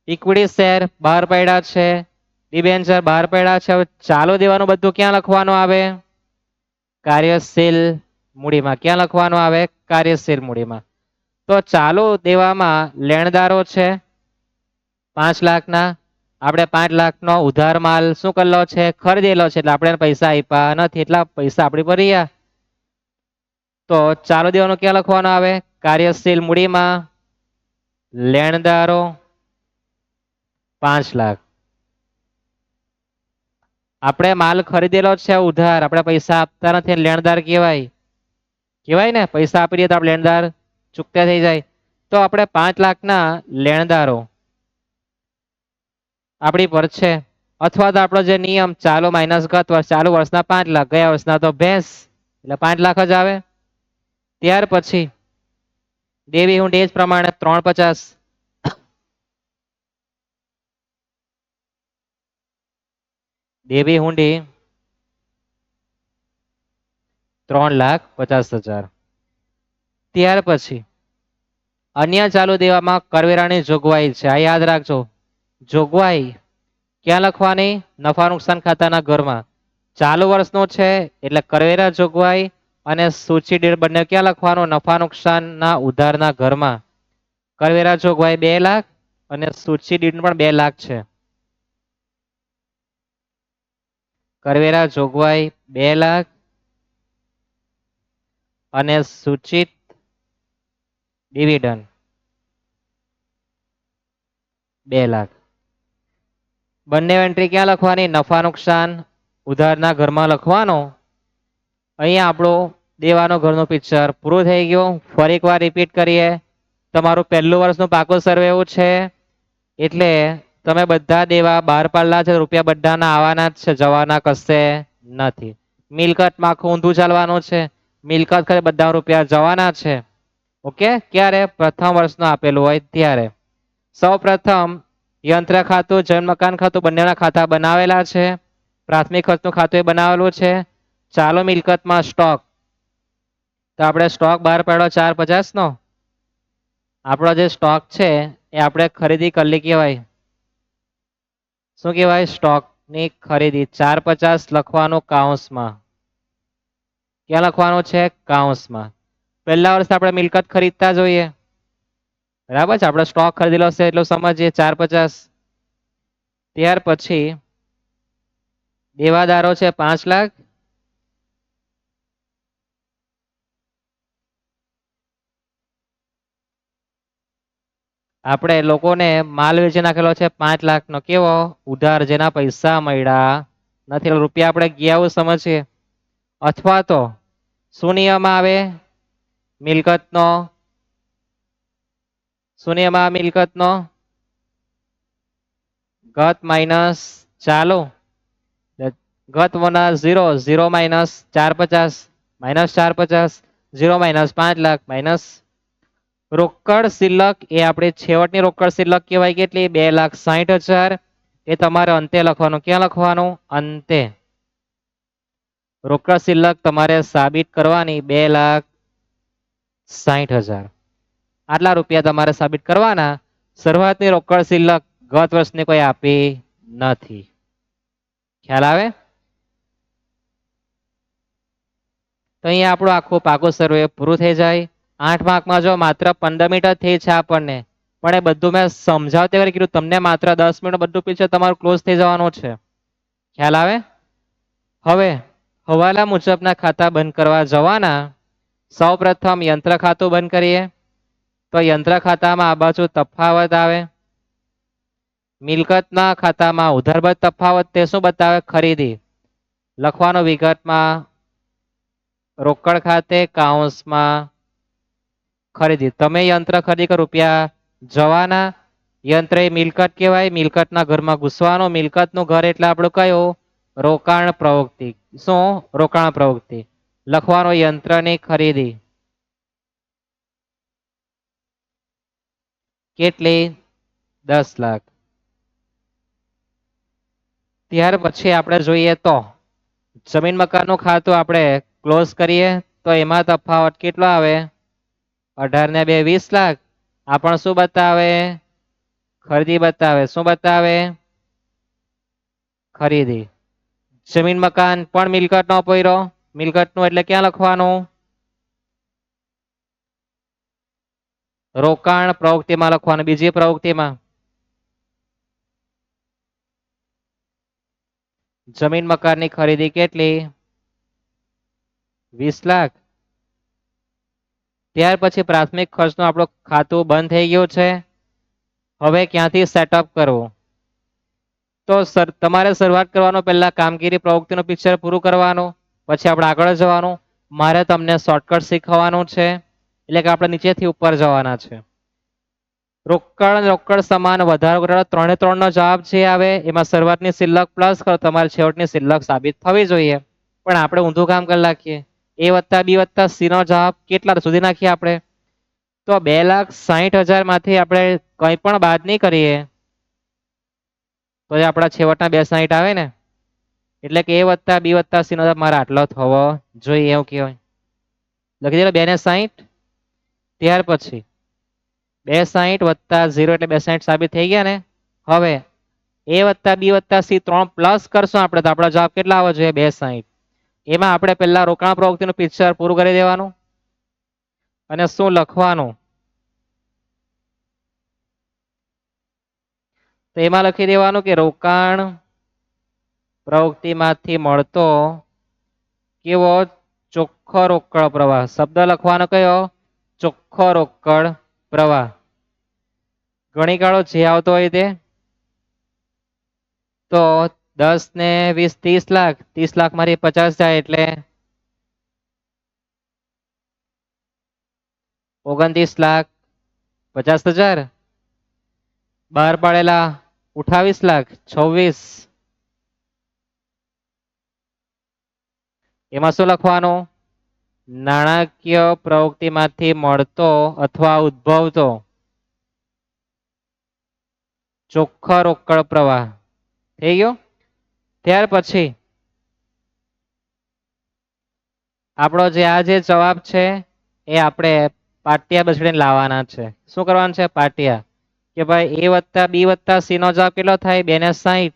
ઇક્વિટી શેર બહાર પડ્યા છે, ડિબેન્ચર બહાર પડ્યા છે. હવે ચાલુ દેવાનું બધું ક્યાં લખવાનું આવે? કાર્યશીલ મૂડીમાં. ક્યાં લખવાનું આવે? કાર્યશીલ મૂડીમાં. તો ચાલુ દેવામાં લેણદારો છે 5 લાખના. આપણે 5 લાખનો ઉધાર માલ શું કરેલો છે? ખરીદેલો છે, એટલે આપણે પૈસા આપ્યા નથી, એટલા પૈસા આપણી પર રહ્યા. તો ચાલુ દેવાનું ક્યાં લખવાનું આવે? કાર્યશીલ મૂડીમાં. લેણદારો 5 લાખ. આપણે માલ ખરીદેલો છે ઉધાર, આપણે પૈસા આપતા નથી, લેણદાર કહેવાય. કહેવાય ને, પૈસા આપી દઈએ તો આપણે લેણદાર ચૂકતા થઈ જાય. તો આપણે 5 લાખના લેણદારો આપણી પર છે. અથવા તો આપણો જે નિયમ ચાલુ માઇનસ ગત વર્ષ, ચાલુ વર્ષના 5 લાખ, ગયા વર્ષના તો ભેંસ, એટલે 5 લાખ જ આવે. ત્યાર પછી દેવી હુંડી એ જ પ્રમાણે 3,50. દેવી હુંડી 3,50,000. ત્યાર પછી અન્ય ચાલુ દેવામાં કરવેરાની જોગવાઈ છે, આ યાદ રાખજો. જોગવાઈ ક્યાં લખવાની? નફા નુકસાન ખાતાના ઘરમાં. ચાલુ વર્ષનો છે એટલે કરવેરા જોગવાઈ અને સૂચિ દીઠ બંને ક્યાં લખવાનું? નફા નુકસાનના ઉધારના ઘરમાં. કરવેરા જોગવાઈ 2 લાખ અને સૂચિ દીઠ પણ 2 લાખ છે. કરવેરા જોગવાઈ 2 લાખ અને સૂચિત ડિવિડન્ડ 2 લાખ. બંને એન્ટ્રી ક્યાં લખવાની? નફા નુકસાન ઉધારના ઘરમાં લખવાનો. અહીંયા આપણો દેવાનો ઘરનું પિક્ચર પૂરું થઈ ગયું. ફરી એકવાર રિપીટ કરીએ. તમારું પહેલું વર્ષનું પાકું સર્વે એવું છે એટલે તમે બધા દેવા બહાર પાડલા છે, રૂપિયા બધાના આવવાના જ છે, જવાના કશે નથી. મિલકતમાં આખું ઊંધું ચાલવાનું છે. મિલકત ખરે બધા રૂપિયા જવાના છે. ઓકે, ક્યારે? પ્રથમ વર્ષનું આપેલું હોય ત્યારે. સૌ પ્રથમ યંત્ર ખાતું, જમીન મકાન ખાતું બંનેના ખાતા બનાવેલા છે. પ્રાથમિક ખર્ચનું ખાતું એ બનાવેલું છે. ચાલુ મિલકતમાં સ્ટોક, તો આપણે સ્ટોક બહાર પાડ્યો 450 નો. આપણો જે સ્ટોક છે એ આપણે ખરીદી કરલી કહેવાય. શું કહેવાય? સ્ટોકની ખરીદી. 450 લખવાનું કાઉન્સમાં. ક્યાં લખવાનું છે? કાઉન્સમાં. પહેલા વર્ષે આપણે મિલકત ખરીદતા જોઈએ, બરાબર છે. આપણે સ્ટોક ખરીદેલો છે એટલું સમજીએ 450. ત્યાર પછી દેવાદારો છે 5 લાખ. આપણે લોકોને માલ વેચી નાખેલો છે 5 લાખ નો. કેવો? ઉધાર, જેના પૈસા મળ્યા નથી. રૂપિયા આપણે ગયા એવું સમજીએ. અથવા તો શું નિયમ આવે મિલકતનો? શું નિયમ આવે મિલકતનો? ગત માઇનસ ચાલુ. ગત વના 0, 0 minus 450, minus 450, 0 minus 5 lakh, minus રોકડ શિલ્લક એ આપણે છેવટની રોકડ શિલ્લક કહેવાય. કેટલી? 2,60,000. એ તમારે અંતે લખવાનું. ક્યાં લખવાનું? અંતે. રોકડ શિલ્લક તમારે સાબિત કરવાની 2,60,000. આટલા રૂપિયા તમારે સાબિત કરવાના. શરૂઆતની રોકડ શિલ્લક ગત વર્ષની કોઈ આપી નથી. ખ્યાલ આવે? તો અહીંયા આપણું આખું પાકું સર્વે પૂરું થઈ જાય. 8 માર્કમાં જો માત્ર 15 મિનિટ થઈ છે આપણને, પણ એ બધું મેં સમજાવતે કરી કીધું તમને માત્ર 10 મિનિટ બધું પિક્ચર તમારું ક્લોઝ થઈ જવાનું છે. ખ્યાલ આવે? હવે હવાલા મુજબના ખાતા બંધ કરવા જવાના. સૌ પ્રથમ યંત્ર ખાતું બંધ કરીએ. તો યંત્ર ખાતામાં આ બાજુ તફાવત આવે. મિલકતના ખાતામાં ઉધારબદ તફાવત, તે શું બતાવે? ખરીદી. લખવાનો વિગતમાં રોકડ ખાતે કાઉન્સમાં ખરીદી. તમે યંત્ર ખરીદી કર રૂપિયા જવાના. યંત્ર એ મિલકત કહેવાય. મિલકતના ઘરમાં ઘૂસવાનો. મિલકતનું ઘર એટલે આપણું કયું? રોકાણ પ્રવૃત્તિ. શું? રોકાણ પ્રવૃત્તિ. લખવાનો યંત્રની ખરીદી કેટલી? 10 લાખ. ત્યાર પછી આપણે જોઈએ તો જમીન મકાનનું ખાતું આપણે ક્લોઝ કરીએ તો એમાં તફાવત કેટલો આવે? 18 ને 2 20 લાખ. આ પણ શું બતાવે? ખરીદી બતાવે. શું બતાવે? ખરીદી. જમીન મકાન પણ મિલકત નો પૈરો. મિલકતનું એટલે ક્યાં લખવાનું? રોકાણ પ્રવૃત્તિમાં લખવાનું. બીજી પ્રવૃત્તિમાં જમીન મકાનની ખરીદી કેટલી? 20 લાખ. ત્યાર પછી પ્રાથમિક ખર્ચનું આપણું ખાતું બંધ થઈ ગયું છે. હવે ક્યાંથી સેટઅપ કરવું? તો તમારે શરૂઆત કરવાનો પહેલા કામગીરી પ્રવૃત્તિનું પિક્ચર પૂરું કરવાનું, પછી આપણે આગળ જવાનું. મારે તમને શોર્ટકટ શીખવવાનું છે એટલે કે આપણે નીચેથી ઉપર જવાના છે. રોકડ સમાન વધારો ઘટાડો 3 3 નો જવાબ જે આવે એમાં શરૂઆતની શિલ્લક પ્લસ કરો, તમારે છેવટની શિલ્લક સાબિત થવી જોઈએ. પણ આપણે ઊંધું કામ કરી નાખીએ. A વત્તા B વત્તા C નો જવાબ કેટલા સુધી નાખીએ આપણે? તો 2,60,000 માંથી આપણે કંઈ પણ બાદ નહીં કરીએ તો આપણા છેવટના 2,60 આવે ને. એટલે કે A વત્તા B વત્તા C નો જવાબ મારે આટલો થવો જોઈએ એવું કહેવાય. લખી દે 2 ને 60. ત્યાર પછી 260 વત્તા 0 એટલે 260 સાબિત થઈ ગયા ને. હવે A વત્તા B વત્તા C 3 પ્લસ કરશું આપણે તો આપણો જવાબ કેટલા આવવો જોઈએ? 260. એમાં આપણે પહેલા રોકાણ પ્રવૃત્તિનું પિક્ચર પૂરું કરી દેવાનું અને શું લખવાનું? તો એમાં લખી દેવાનું કે રોકાણ પ્રવૃત્તિમાંથી મળતો કેવો? ચોખ્ખો રોકડ પ્રવાહ. શબ્દ લખવાનો કયો? ચોખ્ખો રોકડ પ્રવાહ. ગણી કાઢો જે આવતો હોય તે. તો 10 ને 20 30 લાખ. 30 લાખ માંથી 50 જાય એટલે 29,50,000 બહાર પાડેલા 28,26,000 એમાં શું લખવાનું નાણાકીય પ્રવૃત્તિમાંથી મળતો અથવા ઉદ્ભવતો ચોખ્ખો રોકડ પ્રવાહ થઈ ગયો ત્યાર પછી આપણો જે આ જે જવાબ છે એ આપણે પાટિયા બેસાડીને લાવવાના છે શું કરવાનું છે પાટિયા કે ભાઈ a વત્તા b વત્તા c નો જવાબ કેટલો થાય 2 ને 60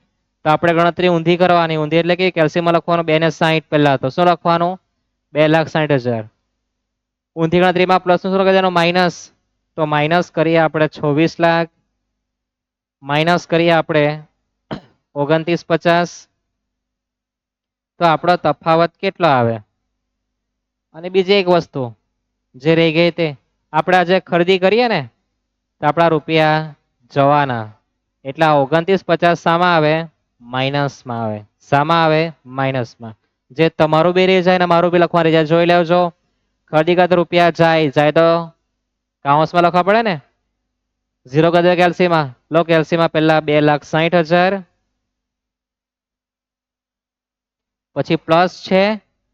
તો આપણે ગણતરી ઊંધી કરવાની ઊંધી એટલે કે કેલ્સીયમ લખવાનું 2 ને 60 પહેલા તો શું લખવાનું 2,60,000 ઊંધી ગણતરીમાં પ્લસ નું શું લખવાનું માઇનસ તો માઇનસ કરીએ આપણે 26 લાખ માઇનસ કરીએ આપણે 29,50 તો આપણો તફાવત કેટલો આવે અને બીજી એક વસ્તુ જે રહી ગઈ તે આપણે આજે ખરીદી કરીએ ને તો આપણા રૂપિયા જવાના એટલે 29,50 શામાં આવે માઇનસમાં આવે શામાં આવે માઇનસમાં જે તમારું બી રહી જાય ને મારું બી લખવા રહી જાય જોઈ લેજો ખરીદી કરતા રૂપિયા જાય તો કાઉન્સમાં લખવા પડે ને 0 કરી દે કેલ્સીમાં લો કેલ્સીમાં પહેલા 2,60,000 પછી પ્લસ છે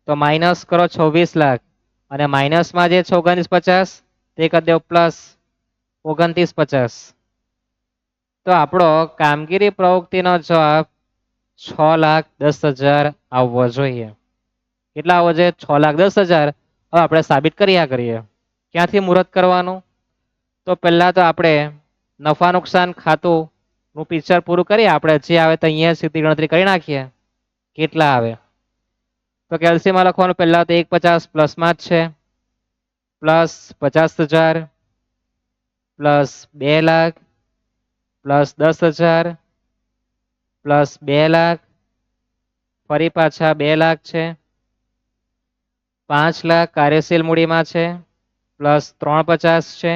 તો માઇનસ કરો 26 લાખ અને માઇનસમાં જે છે 29,50 તે કરી દો પ્લસ 29,50 તો આપણો કામગીરી પ્રવૃત્તિનો જવાબ 6,10,000 આવવો જોઈએ કેટલા આવવો જોઈએ 6,10,000 હવે આપણે સાબિત કર્યા કરીએ ક્યાંથી મુહૂર્ત કરવાનું તો પહેલા તો આપણે નફા નુકસાન ખાતું નું પિક્ચર પૂરું કરીએ આપણે જે આવે તો અહીંયા સીધી ગણતરી કરી નાખીએ કેટલા આવે તો કેલ્સીયમમાં લખવાનું પહેલા તો 1,50 પ્લસમાં જ છે plus 50,000 plus 2 lakh plus 10,000 plus 2 lakh ફરી પાછા 2 લાખ છે 5 લાખ કાર્યશીલ મૂડીમાં છે પ્લસ 3,50 છે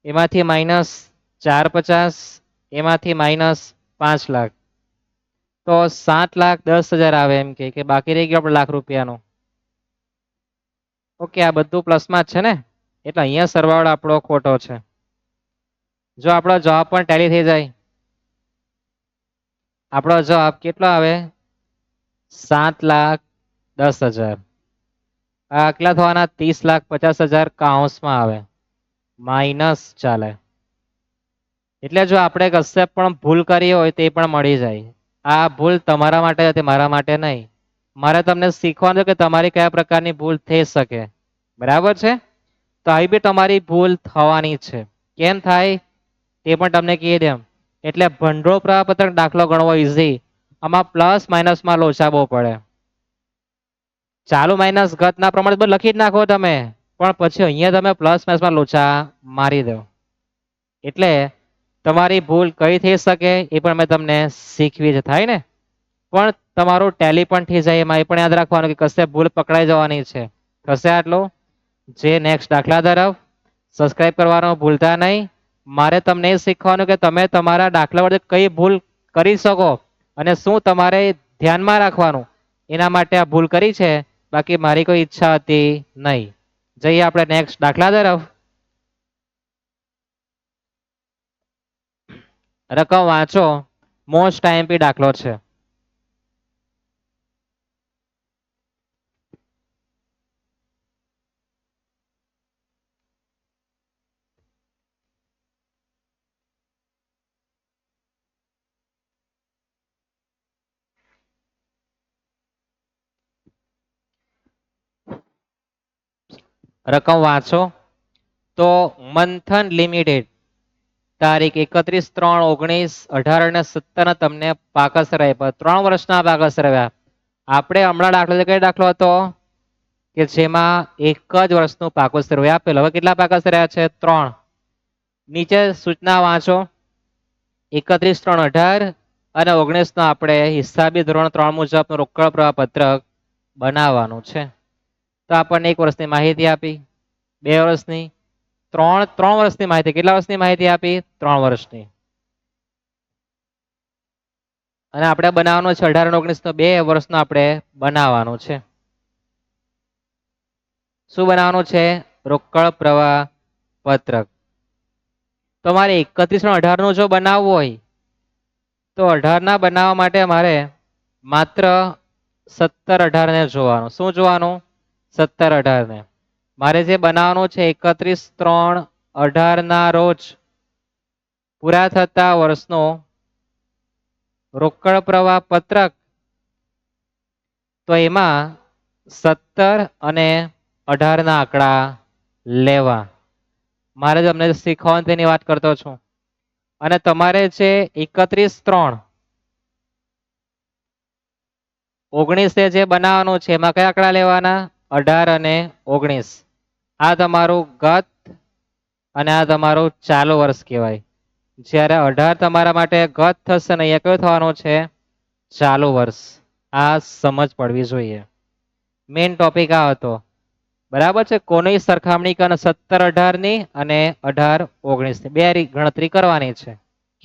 એમાંથી માઇનસ 4,50 એમાંથી માઇનસ 5 લાખ તો 7,10,000 આવે એમ કે બાકી રહી ગયો આપણે લાખ રૂપિયાનું ઓકે આ બધું પ્લસમાં જ છે ને એટલે અહીંયા સરવાળો આપણો ખોટો છે જો આપણો જવાબ પણ ટેલી થઈ જાય આપણો જવાબ કેટલો આવે 7,10,000 આ કેટલા થવાના 30,50,000 કાઉન્સમાં આવે માઇનસ ચાલે એટલે જો આપણે કશે પણ ભૂલ કરી હોય તે પણ મળી જાય આ ભૂલ તમારા માટે હતી મારા માટે નહીં મારે તમને શીખવાનું કે તમારી કયા પ્રકારની ભૂલ થઈ શકે બરાબર છે તો અહીં બી તમારી ભૂલ થવાની છે કેમ થાય તે પણ તમને કહી દઉં એટલે ભંડોળ પ્રમાણપત્ર દાખલો ગણવો ઈઝી આમાં પ્લસ માઇનસમાં લોચાવવો પડે ચાલુ માઇનસ ગતના પ્રમાણે બધું લખી જ નાખો તમે પણ પછી અહીંયા તમે પ્લસ માઇનસમાં લોચા મારી દો એટલે તમારી ભૂલ કઈ થઈ શકે એ પણ મેં તમને શીખવી જ થાય ને પણ તમારું ટેલી પણ થઈ જાય એમાં એ પણ યાદ રાખવાનું કે કશે ભૂલ પકડાઈ જવાની છે થશે આટલું જે નેક્સ્ટ દાખલા તરફ સબસ્ક્રાઇબ કરવાનું ભૂલતા નહીં મારે તમને એ શીખવાનું કે તમે તમારા દાખલા વડે કઈ ભૂલ કરી શકો અને શું તમારે ધ્યાનમાં રાખવાનું એના માટે આ ભૂલ કરી છે બાકી મારી કોઈ ઈચ્છા હતી નહીં જઈએ આપણે નેક્સ્ટ દાખલા તરફ રકમ વાંચો મોસ્ટ આઈએમપી દાખલો છે રકમ વાંચો તો મંથન લિમિટેડ તારીખ 31/3/19 તમને પાકસર આપ્યા 3 વર્ષના પાકસર આવ્યા આપણે હમણાં દાખલો કઈ દાખલો હતો કે જેમાં એક જ વર્ષનું પાકસર આપેલો હવે કેટલા પાકસર રહ્યા છે 3 નીચે સૂચના વાંચો 31/3/18 અને 19 નો આપણે હિસાબી ધોરણ 3 મુજબનું રોકડ પ્રવાહ પત્રક બનાવવાનું છે તો આપણને 1 વર્ષની માહિતી આપી 2 વર્ષની 3 વર્ષની માહિતી કેટલા વર્ષની માહિતી આપી 3 વર્ષની અને આપણે બનાવવાનું છે 18 અને 19 તો 2 વર્ષનો આપણે બનાવવાનું છે શું બનાવવાનું છે રોકડ પ્રવાહ પત્રક. તમારે 31 નો 18 નો જો બનાવવું હોય તો 18 ના બનાવવા માટે મારે માત્ર 17 18 ને જોવાનું. શું જોવાનું? 17 18 ને. મારે જે બનાવવાનું છે 31 3 18 ના રોજ પૂરા થતા વર્ષનો રોકડ પ્રવાહ પત્રક, તો એમાં 17 અને 18 ના આંકડા લેવા. મારે તમને શીખવાનું તેની વાત કરતો છું. અને તમારે જે 31 3 19 જે બનાવવાનું છે એમાં કયા આંકડા લેવાના? 18 અને 19. આ તમારું ગત અને આ તમારું ચાલુ વર્ષ કહેવાય. જ્યારે 18 તમારા માટે ગત થશે ને અહીંયા કયો થવાનો છે? ચાલુ વર્ષ. આ સમજ પડવી જોઈએ. મેઇન ટોપિક આ હતો. બરાબર છે. કોની સરખામણી કરે? 17 18 ની અને 18 19 ની. બે ગણતરી કરવાની છે.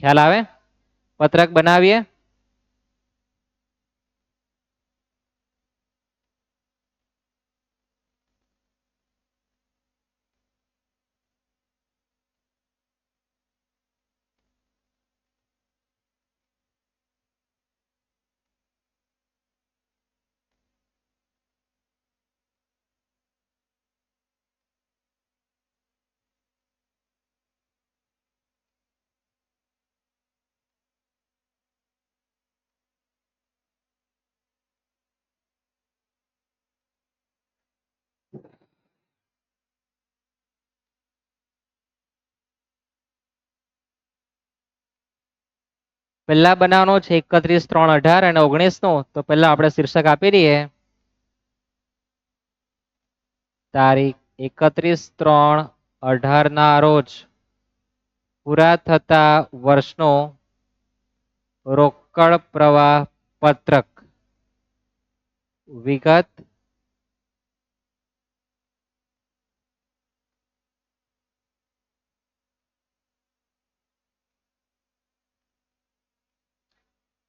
ખ્યાલ આવે? પત્રક બનાવીએ. પહેલા બનાવવાનો છે 31 3 18 અને 19 નો. તો પહેલા આપણે શીર્ષક આપી દઈએ. તારીખ 31 3 18 ના રોજ પૂરા થતા વર્ષનો રોકડ પ્રવાહ પત્રક વિગત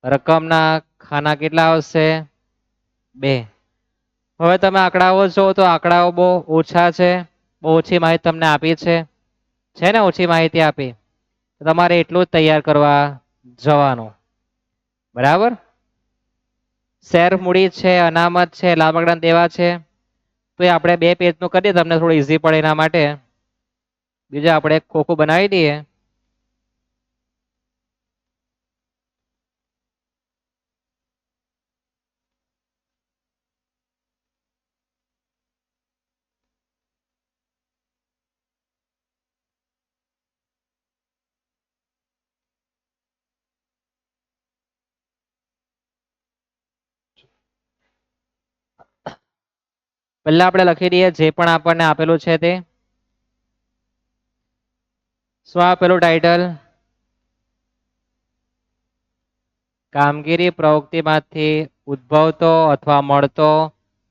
રકમના ખાના કેટલા આવશે? 2. હવે તમે આંકડાઓ જો તો આંકડાઓ બહુ ઓછા છે. બહુ ઓછી માહિતી તમને આપી છે ને? ઓછી માહિતી આપી. તમારે એટલું જ તૈયાર કરવા જવાનું. બરાબર. શેર મૂડી છે, અનામત છે, લાભકડા દેવા છે. તો એ આપણે 2 પેજનું કરીએ તમને થોડું ઈઝી પડે એના માટે. બીજું આપણે ખોખું બનાવી દઈએ. પહેલા આપણે લખી દઈએ જે પણ આપણને આપેલું છે તે. શું આપેલું ટાઇટલ? કામગીરી પ્રવૃત્તિમાંથી ઉદ્ભવતો અથવા મળતો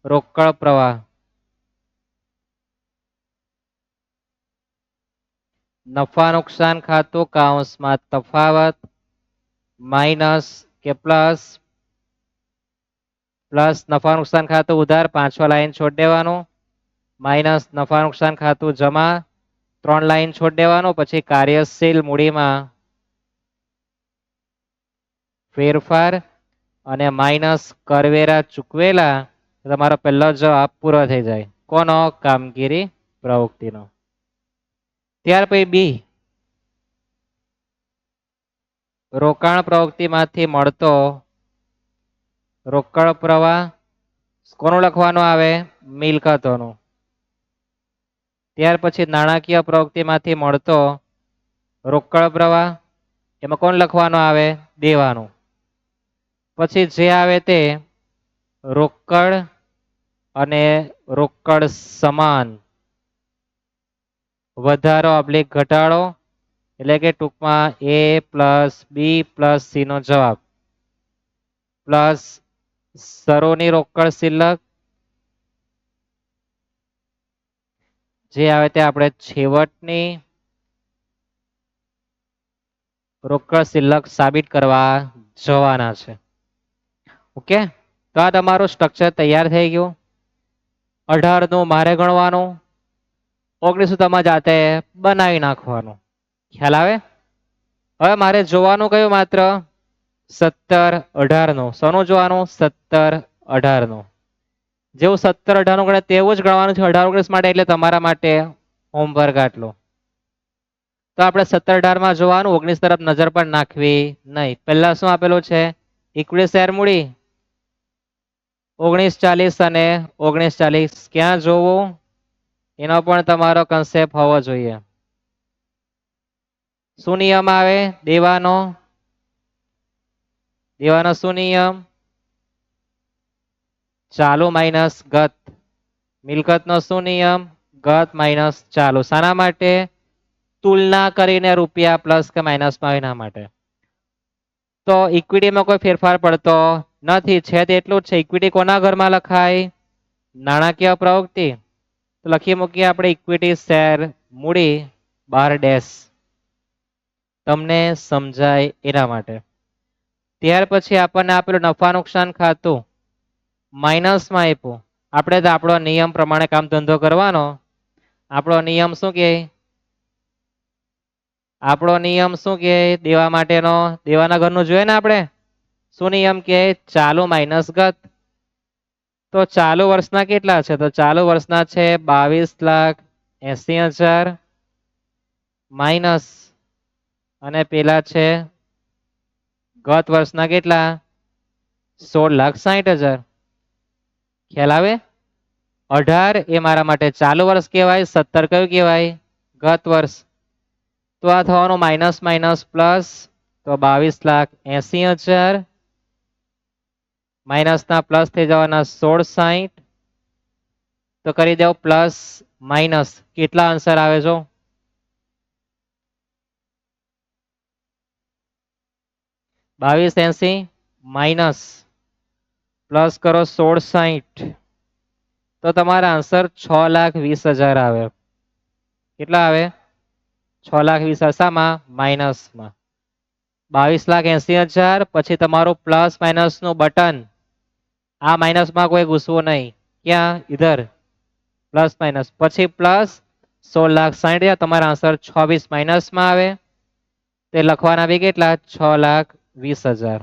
રોકડ પ્રવાહ. નફા નુકસાન ખાતું કૌંસમાં તફાવત માઇનસ કે પ્લસ નફા નુકસાન ખાતું ઉધાર 5 લાઈન છોડ દેવાનું. માઇનસ નફા નુકસાન ખાતું જમા 3 લાઈન છોડ દેવાનું. પછી કાર્યશીલ મૂડીમાં ફેરફાર અને માઇનસ કરવેરા ચૂકવેલા. તમારો પહેલો જવાબ પૂરો થઈ જાય. કોનો? કામગીરી પ્રવૃત્તિનો. ત્યાર પછી બી, રોકાણ પ્રવૃત્તિમાંથી મળતો રોકડ પ્રવાહ. કોનું લખવાનું આવે? મિલકતોનું. ત્યાર પછી નાણાકીય પ્રવૃત્તિમાંથી મળતો રોકડ પ્રવાહ. એમાં કોણ લખવાનું આવે? દેવાનું. પછી જે આવે તે રોકડ અને રોકડ સમાન વધારો ઓબ્લિક ઘટાડો. એટલે કે ટૂંકમાં એ પ્લસ બી પ્લસ સી નો જવાબ. પ્લસ સરોની રોકડ શિલ્લક. જે આવે તે આપણે છેવટની રોકડ શિલ્લક સાબિત કરવા જવાના છે. ઓકે. તો આ તમારું સ્ટ્રક્ચર તૈયાર થઈ ગયું. 18 નું મારે ગણવાનું. 19 તમારે જાતે બનાવી નાખવાનું. ખ્યાલ આવે? હવે મારે જોવાનું કયું માત્ર 17, 18 નું. સોનું જોવાનું? 17, 18 નું. જેવું 17, 18 નું ગણે તેવું જ ગણવાનું છે 18, 19 માટે, એટલે તમારા માટે હોમવર્ક આટલું. તો આપણે 17, 18 માં જોવાનું, 19 તરફ નજર પણ નાખવી નહીં. પહેલા શું આપેલું છે? ઇક્વિટી શેર મૂડી 1940 અને 1940 ક્યાં જોવું એનો પણ તમારો કન્સેપ્ટ હોવો જોઈએ. શું નિયમ આવે દેવાનો? દેવાનો શું નિયમ? ચાલુ માઇનસ ગત. મિલકતનો શું નિયમ? ગત માઇનસ ચાલુ. શાના માટે? તુલના કરીને રૂપિયા પ્લસ કે માઇનસમાં એના માટે. તો ઇક્વિટીમાં કોઈ ફેરફાર પડતો નથી, છે તે એટલું જ છે. ઇક્વિટી કોના ઘરમાં લખાય? નાણાકીય પ્રવૃત્તિ. તો લખી મૂકીએ આપણે ઇક્વિટી શેર મૂડી 12 ડેશ, તમને સમજાય એના માટે. ત્યાર પછી આપણને આપેલું નફા નુકસાન ખાતું માઇનસમાં આપ્યું. આપણે તો આપણો નિયમ પ્રમાણે કામ ધંધો કરવાનો. આપણો નિયમ શું કહે? આપણો નિયમ શું કહે દેવા માટેનો? દેવાના ઘરનું જોઈએ ને આપણે. શું નિયમ કહે? ચાલુ માઇનસ ગત. તો ચાલુ વર્ષના કેટલા છે? તો ચાલુ વર્ષના છે 22,80,000 માઇનસ, અને પેલા છે ગત વર્ષના કેટલા? 16,60,000. ખ્યાલ આવે? 18 એ મારા માટે ચાલુ વર્ષ કહેવાય, 17 કયું કહેવાય? ગત વર્ષ. તો આ થવાનું માઇનસ માઇનસ પ્લસ, તો 22,80,000 માઇનસના પ્લસ થઈ જવાના 16,60. તો કરી દો પ્લસ માઇનસ. કેટલા આન્સર આવે જો? 2280 માઇનસ પ્લસ કરો 1660, તો તમારા આન્સર 6,20,000 આવે. કેટલા આવે? 6,20,000. શામાં? માઇનસમાં. 22,80,000 પછી તમારું પ્લસ માઇનસ નું બટન. આ માઇનસમાં કોઈ ઘૂસવું નહીં. ક્યાં? ઇધર પ્લસ માઇનસ. પછી પ્લસ 16,60,000. તમારા આન્સર 26 માઇનસમાં આવે. તે લખવાના બી કેટલા? 6,20,000.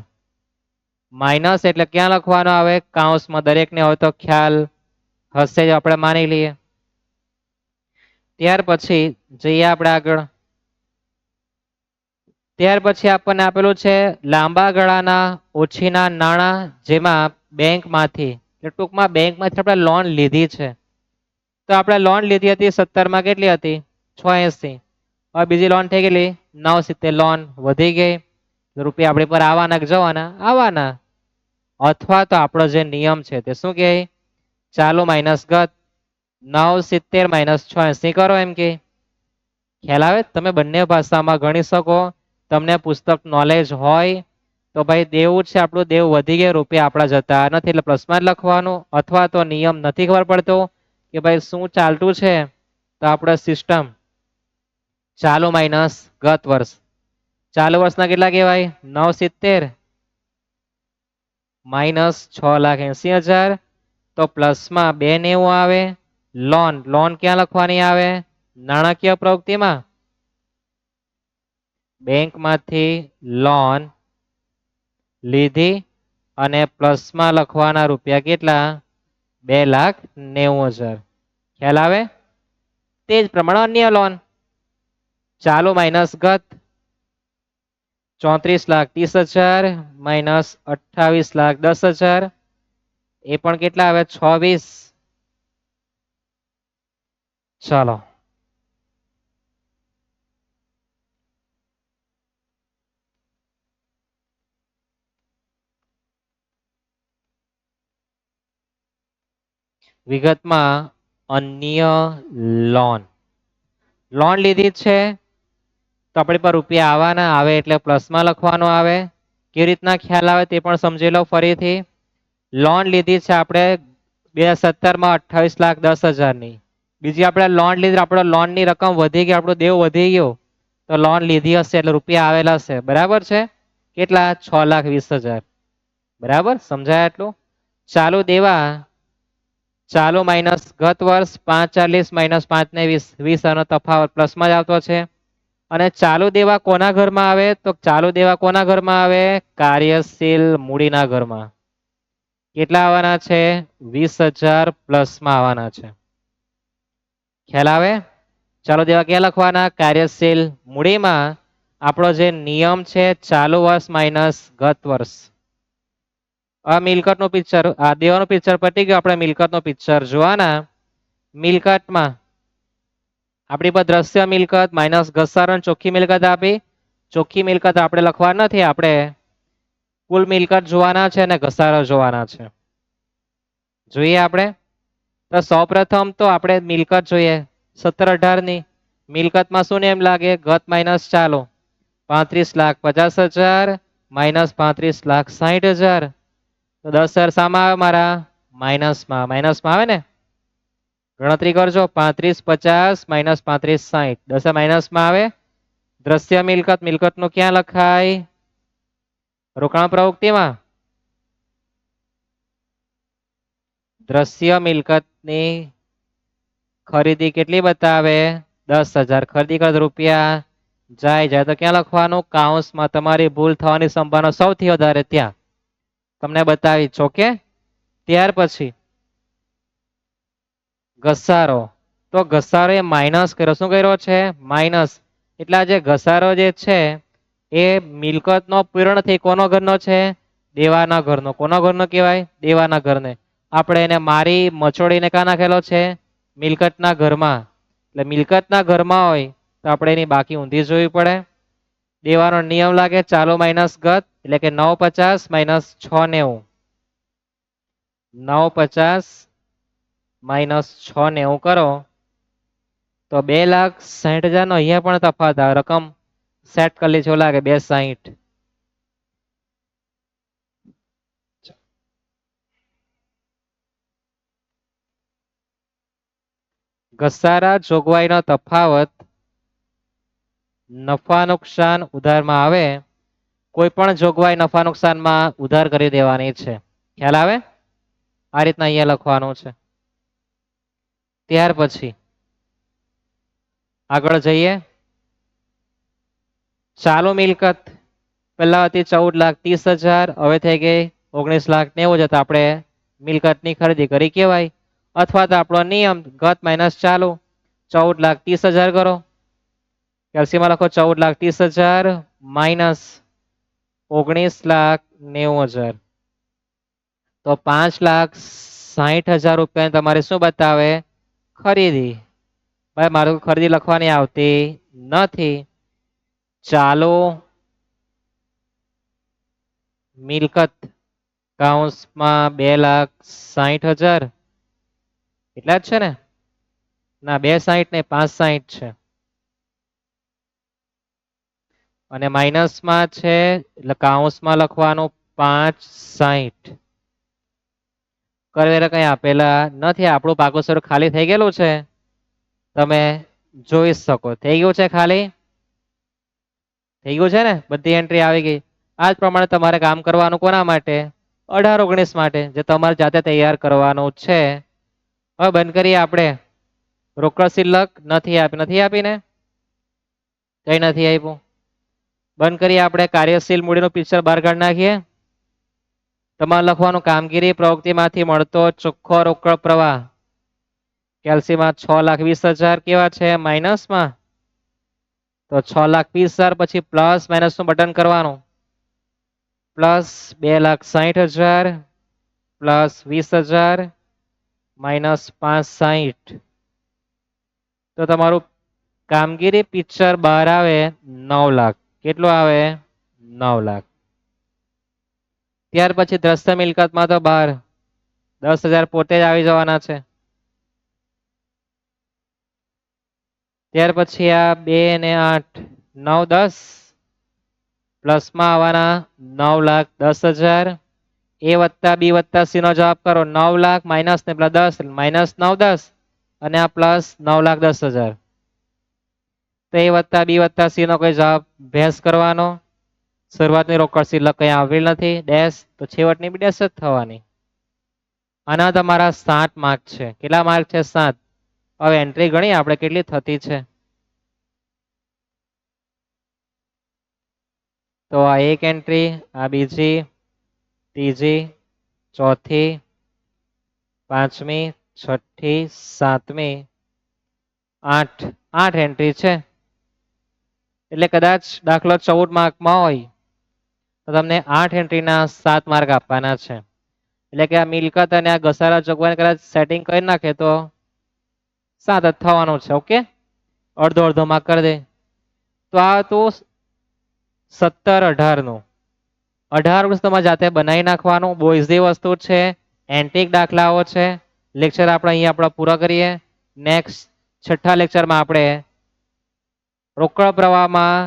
માઇનસ એટલે ક્યાં લખવાનો આવે? કાઉન્સમાં. દરેકને હોય તો ખ્યાલ હશે જ, આપણે માની લઈએ. ત્યાર પછી જઈએ આપણે આગળ. ત્યાર પછી આપણને આપેલું છે લાંબા ગાળાના ઓછીના નાણાં, જેમાં બેંકમાંથી, ટૂંકમાં બેંકમાંથી આપણે લોન લીધી છે. તો આપણે લોન લીધી હતી 17 માં, કેટલી હતી? 86. હવે બીજી લોન થઈ ગયેલી 970. લોન વધી ગઈ, રૂપિયા આપણી પર આવવાના કે જવાના? આવવાના. અથવા તો આપણો જે નિયમ છે તે શું કહે? ચાલુ માઇનસ ગત. 970 માઇનસ 86 કરો એમ કે. ખ્યાલ આવે? તમે બંને ભાષામાં ગણી શકો. તમને પુસ્તક નોલેજ હોય તો ભાઈ દેવું છે આપણું, દેવ વધી ગયા, રૂપિયા આપણા જતા નથી, એટલે પ્લસમાં જ લખવાનું. અથવા તો નિયમ નથી ખબર પડતો કે ભાઈ શું ચાલતું છે, તો આપણે સિસ્ટમ ચાલુ માઇનસ ગત વર્ષ. ચાલુ વર્ષના કેટલા કહેવાય? 970 માઇનસ 6,80,000. તો પ્લસમાં 290 આવે. લોન, લોન ક્યાં લખવાની આવે? નાણાકીય પ્રવૃત્તિમાં. બેંકમાંથી લોન લીધી અને પ્લસમાં લખવાના રૂપિયા કેટલા? 2,90,000. ખ્યાલ આવે? તે જ પ્રમાણે અન્ય લોન. ચાલુ માઇનસ ગત 34,30,000 માઇનસ 28,10,000. એ પણ કેટલા આવે? 26. ચાલો વિગતમાં અન્ય લોન. લોન લીધી છે તો આપણી પર રૂપિયા આવવાના, આવે એટલે પ્લસમાં લખવાનું આવે. કેવી રીતના ખ્યાલ આવે તે પણ સમજી લો ફરીથી. લોન લીધી છે આપણે 2017 માં 28,10,000 ની. બીજી આપણે લોન લીધી, આપણો લોનની રકમ વધી ગઈ, આપણો દેવ વધી ગયો, તો લોન લીધી હશે એટલે રૂપિયા આવેલા હશે. બરાબર છે? કેટલા? 6,20,000. બરાબર સમજાય આટલું? ચાલુ દેવા ચાલુ માઇનસ ગત વર્ષ 540 માઇનસ 5 ને 20 20 આનો તફાવત પ્લસમાં જ આવતો છે અને ચાલુ દેવા કોના ઘરમાં આવે તો ચાલુ દેવા કોના ઘરમાં આવે કાર્યશીલ મૂડીના ઘરમાં કેટલા આવવાના છે 20,000 પ્લસમાં આવવાના છે ખ્યાલ આવે ચાલુ દેવા ક્યાં લખવાના કાર્યશીલ મૂડીમાં આપણો જે નિયમ છે ચાલુ વર્ષ માઇનસ ગત વર્ષ આ મિલકતનું પિક્ચર આ દેવાનું પિક્ચર પતી ગયું આપણે મિલકતનું પિક્ચર જોવાના મિલકતમાં આપણી પર દ્રશ્ય મિલકત માઇનસ ઘસારો ચોખ્ખી મિલકત આપી ચોખ્ખી મિલકત આપણે લખવા નથી આપણે કુલ મિલકત જોવાના છે અને ઘસારો જોવાના છે જોઈએ આપણે તો સૌપ્રથમ તો આપણે મિલકત જોઈએ 17-18 ની મિલકતમાં શું એમ લાગે ગત માઇનસ ચાલો 35,50,000 માઇનસ 35,60,000 તો 10,000 સામાં આવે મારા માઇનસમાં આવે ને ગણતરી કરજો 35,50 માઇનસ 35,60 10 માઇનસમાં આવે દ્રશ્ય મિલકત નું ક્યાં લખાય રોકાણ પ્રવૃત્તિમાં દ્રશ્ય મિલકતની ખરીદી કેટલી બતાવે 10,000 ખરીદી કર રૂપિયા જાય તો ક્યાં લખવાનું કાઉન્સમાં તમારી ભૂલ થવાની સંભાવના સૌથી વધારે ત્યાં તમને બતાવી છો કે ત્યાર પછી ઘસારો તો ઘસારો એ માઇનસ કર્યો શું કર્યો છે માઇનસ એટલે જે ઘસારો જે છે એ મિલકતનો પૂર્ણ નથી કોનો ઘરનો છે દેવાના ઘરનો કોનો ઘરનો કહેવાય દેવાના ઘરને આપણે એને મારી મચોડીને કા નાખેલો છે મિલકતના ઘરમાં એટલે મિલકતના ઘરમાં હોય તો આપણે એની બાકી ઊંધી જોવી પડે દેવાનો નિયમ લાગે ચાલુ માઇનસ ગત એટલે કે 950 માઇનસ 690 950 માઇનસ 690 કરો તો 2,60,000 નો અહીંયા પણ તફાવત આવે રકમ સેટ કરી લીધો લાગે 260 ઘસારા જોગવાઈનો તફાવત નફા નુકસાન ઉધારમાં આવે કોઈ પણ જોગવાઈ નફા નુકસાનમાં ઉધાર કરી દેવાની છે ખ્યાલ આવે આ રીતના અહીંયા લખવાનું છે ત્યાર પછી આગળ જઈએ ચાલુ મિલકત પહેલા હતી 14,30,000 હવે થઈ ગઈ 19,90,000 આપણે મિલકતની ખરીદી કરી કહેવાય અથવા તો આપણો નિયમ ગત માઇનસ ચાલુ 14,30,000 કરો કેલ્સીમાં લખો 14,30,000 માઇનસ 19,90,000 તો 5,60,000 રૂપિયા તમારે શું બતાવે ખરીદી ભાઈ મારું ખરીદી લખવાની આવતી નથી ચાલો મિલકત કાઉન્સમાં 2,60,000 એટલા જ છે ને ના 260 ને 560 છે અને માઇનસમાં છે એટલે કાઉન્સમાં લખવાનું 560 કરવેરા કઈ આપેલા નથી આપણું પાકું સ્વરૂપ ખાલી થઈ ગયેલું છે તમે જોઈ શકો થઈ ગયું છે ખાલી થઈ ગયું છે ને બધી એન્ટ્રી આવી ગઈ આ જ પ્રમાણે તમારે કામ કરવાનું કોના માટે 18-19 માટે જે તમારે જાતે તૈયાર કરવાનું છે હવે બંધ કરીએ આપણે રોકડ શિલ્લક નથી આપીને કઈ નથી આપ્યું બંધ કરીએ આપણે કાર્યશીલ મૂડીનું પિક્ચર બહાર કાઢી નાખીએ તમારે લખવાનું કામગીરી પ્રવૃત્તિમાંથી મળતો ચોખ્ખો રોકડ પ્રવાહ કેલ્સીમાં 6,20,000 કેવા છે માઇનસમાં તો 6,20,000 પછી પ્લસ માઇનસ નું બટન કરવાનું પ્લસ 2,60,000 પ્લસ 20,000 માઇનસ 560 તો તમારું કામગીરી પિક્ચર બહાર આવે 9 લાખ કેટલું આવે 9 લાખ ત્યાર પછી દ્રશ્ય મિલકતમાં તો બહાર 10,000 પોતે જ આવી જવાના છે ત્યાર પછી આ 2 ને 8 9 10 પ્લસમાં આવવાના 9,10,000 એ વત્તા બી વત્તા સી નો જવાબ કરો 9 લાખ માઇનસ ને પ્લસ 10 માઇનસ 9,10 અને આ પ્લસ 9,10,000 તો એ વત્તા બી વત્તા સી નો કોઈ જવાબ ભેંસ કરવાનો શરૂઆતની રોકડ શિલ્લક કઈ આવેલ નથી ડેશ તો છેવટની બી ડેશ જ થવાની આના તમારા 7 માર્ક છે. કેટલા માર્ક છે? 7. હવે એન્ટ્રી ગણી આપણે કેટલી થતી છે. તો આ એક એન્ટ્રી, આ બીજી, ત્રીજી, ચોથી, પાંચમી, છઠ્ઠી, સાતમી, 8 એન્ટ્રી છે. એટલે કદાચ દાખલો 14 માર્કમાં હોય તો તમને 8 એન્ટ્રીના 7 માર્ક આપવાના છે. એટલે કે આ મિલકત અને આ ઘસારા જોગવાઈ કદાચ સેટિંગ કરી નાખે તો 7 જ થવાનું છે. ઓકે, અડધો અડધો માર્ક કરી દે. તો આ તો 17-18 નું 18 વસ્તુ તમારે જાતે બનાવી નાખવાનું. બહુ ઇઝી વસ્તુ છે. એન્ટિક દાખલાઓ છે. લેક્ચર આપણે અહીંયા આપણા પૂરા કરીએ. નેક્સ્ટ છઠ્ઠા લેક્ચરમાં આપણે રોકડ પ્રવાહમાં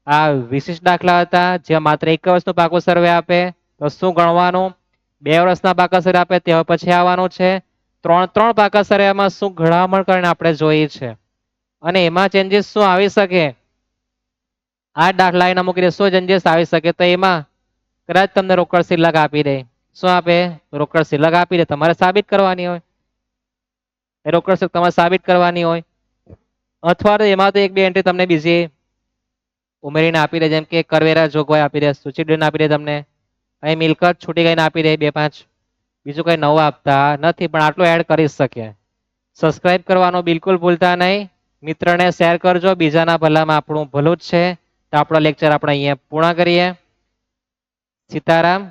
આ વિશિષ્ટ દાખલા હતા જ્યાં માત્ર એક વર્ષનું પાકું સર્વે આપે તો શું ગણવાનું, 2 વર્ષના પાકા સર્વે આપે તે પછી આવવાનું છે. 3 પાકા સર્વેમાં શું ઘડામણ કરીને આપણે જોઈએ છે અને એમાં ચેન્જીસ શું આવી શકે. આ દાખલા એના મૂકી દે શું ચેન્જીસ આવી શકે તો એમાં કદાચ તમને રોકડ શિલ્લક આપી દે. શું આપે? રોકડ શિલ્લક આપી દે. તમારે સાબિત કરવાની હોય. એ રોકડ શિલ્લક તમારે સાબિત કરવાની હોય. અથવા તો એમાં તો એક બે એન્ટ્રી તમને બીજી ઉમેરીને આપી દે, જેમ કે કરવેરા જોગવાઈ આપી દે, સૂચિત આપી દે તમને. અહીં મિલકત છૂટી ગઈને આપી દે 2-5. બીજું કઈ નવું આપતા નથી, પણ આટલું એડ કરી શકે. સબસ્ક્રાઇબ કરવાનું બિલકુલ ભૂલતા નહીં. મિત્રને શેર કરજો. બીજાના ભલામાં આપણું ભલું જ છે. તો આપણો લેક્ચર આપણે અહીંયા પૂર્ણ કરીએ. સીતારામ.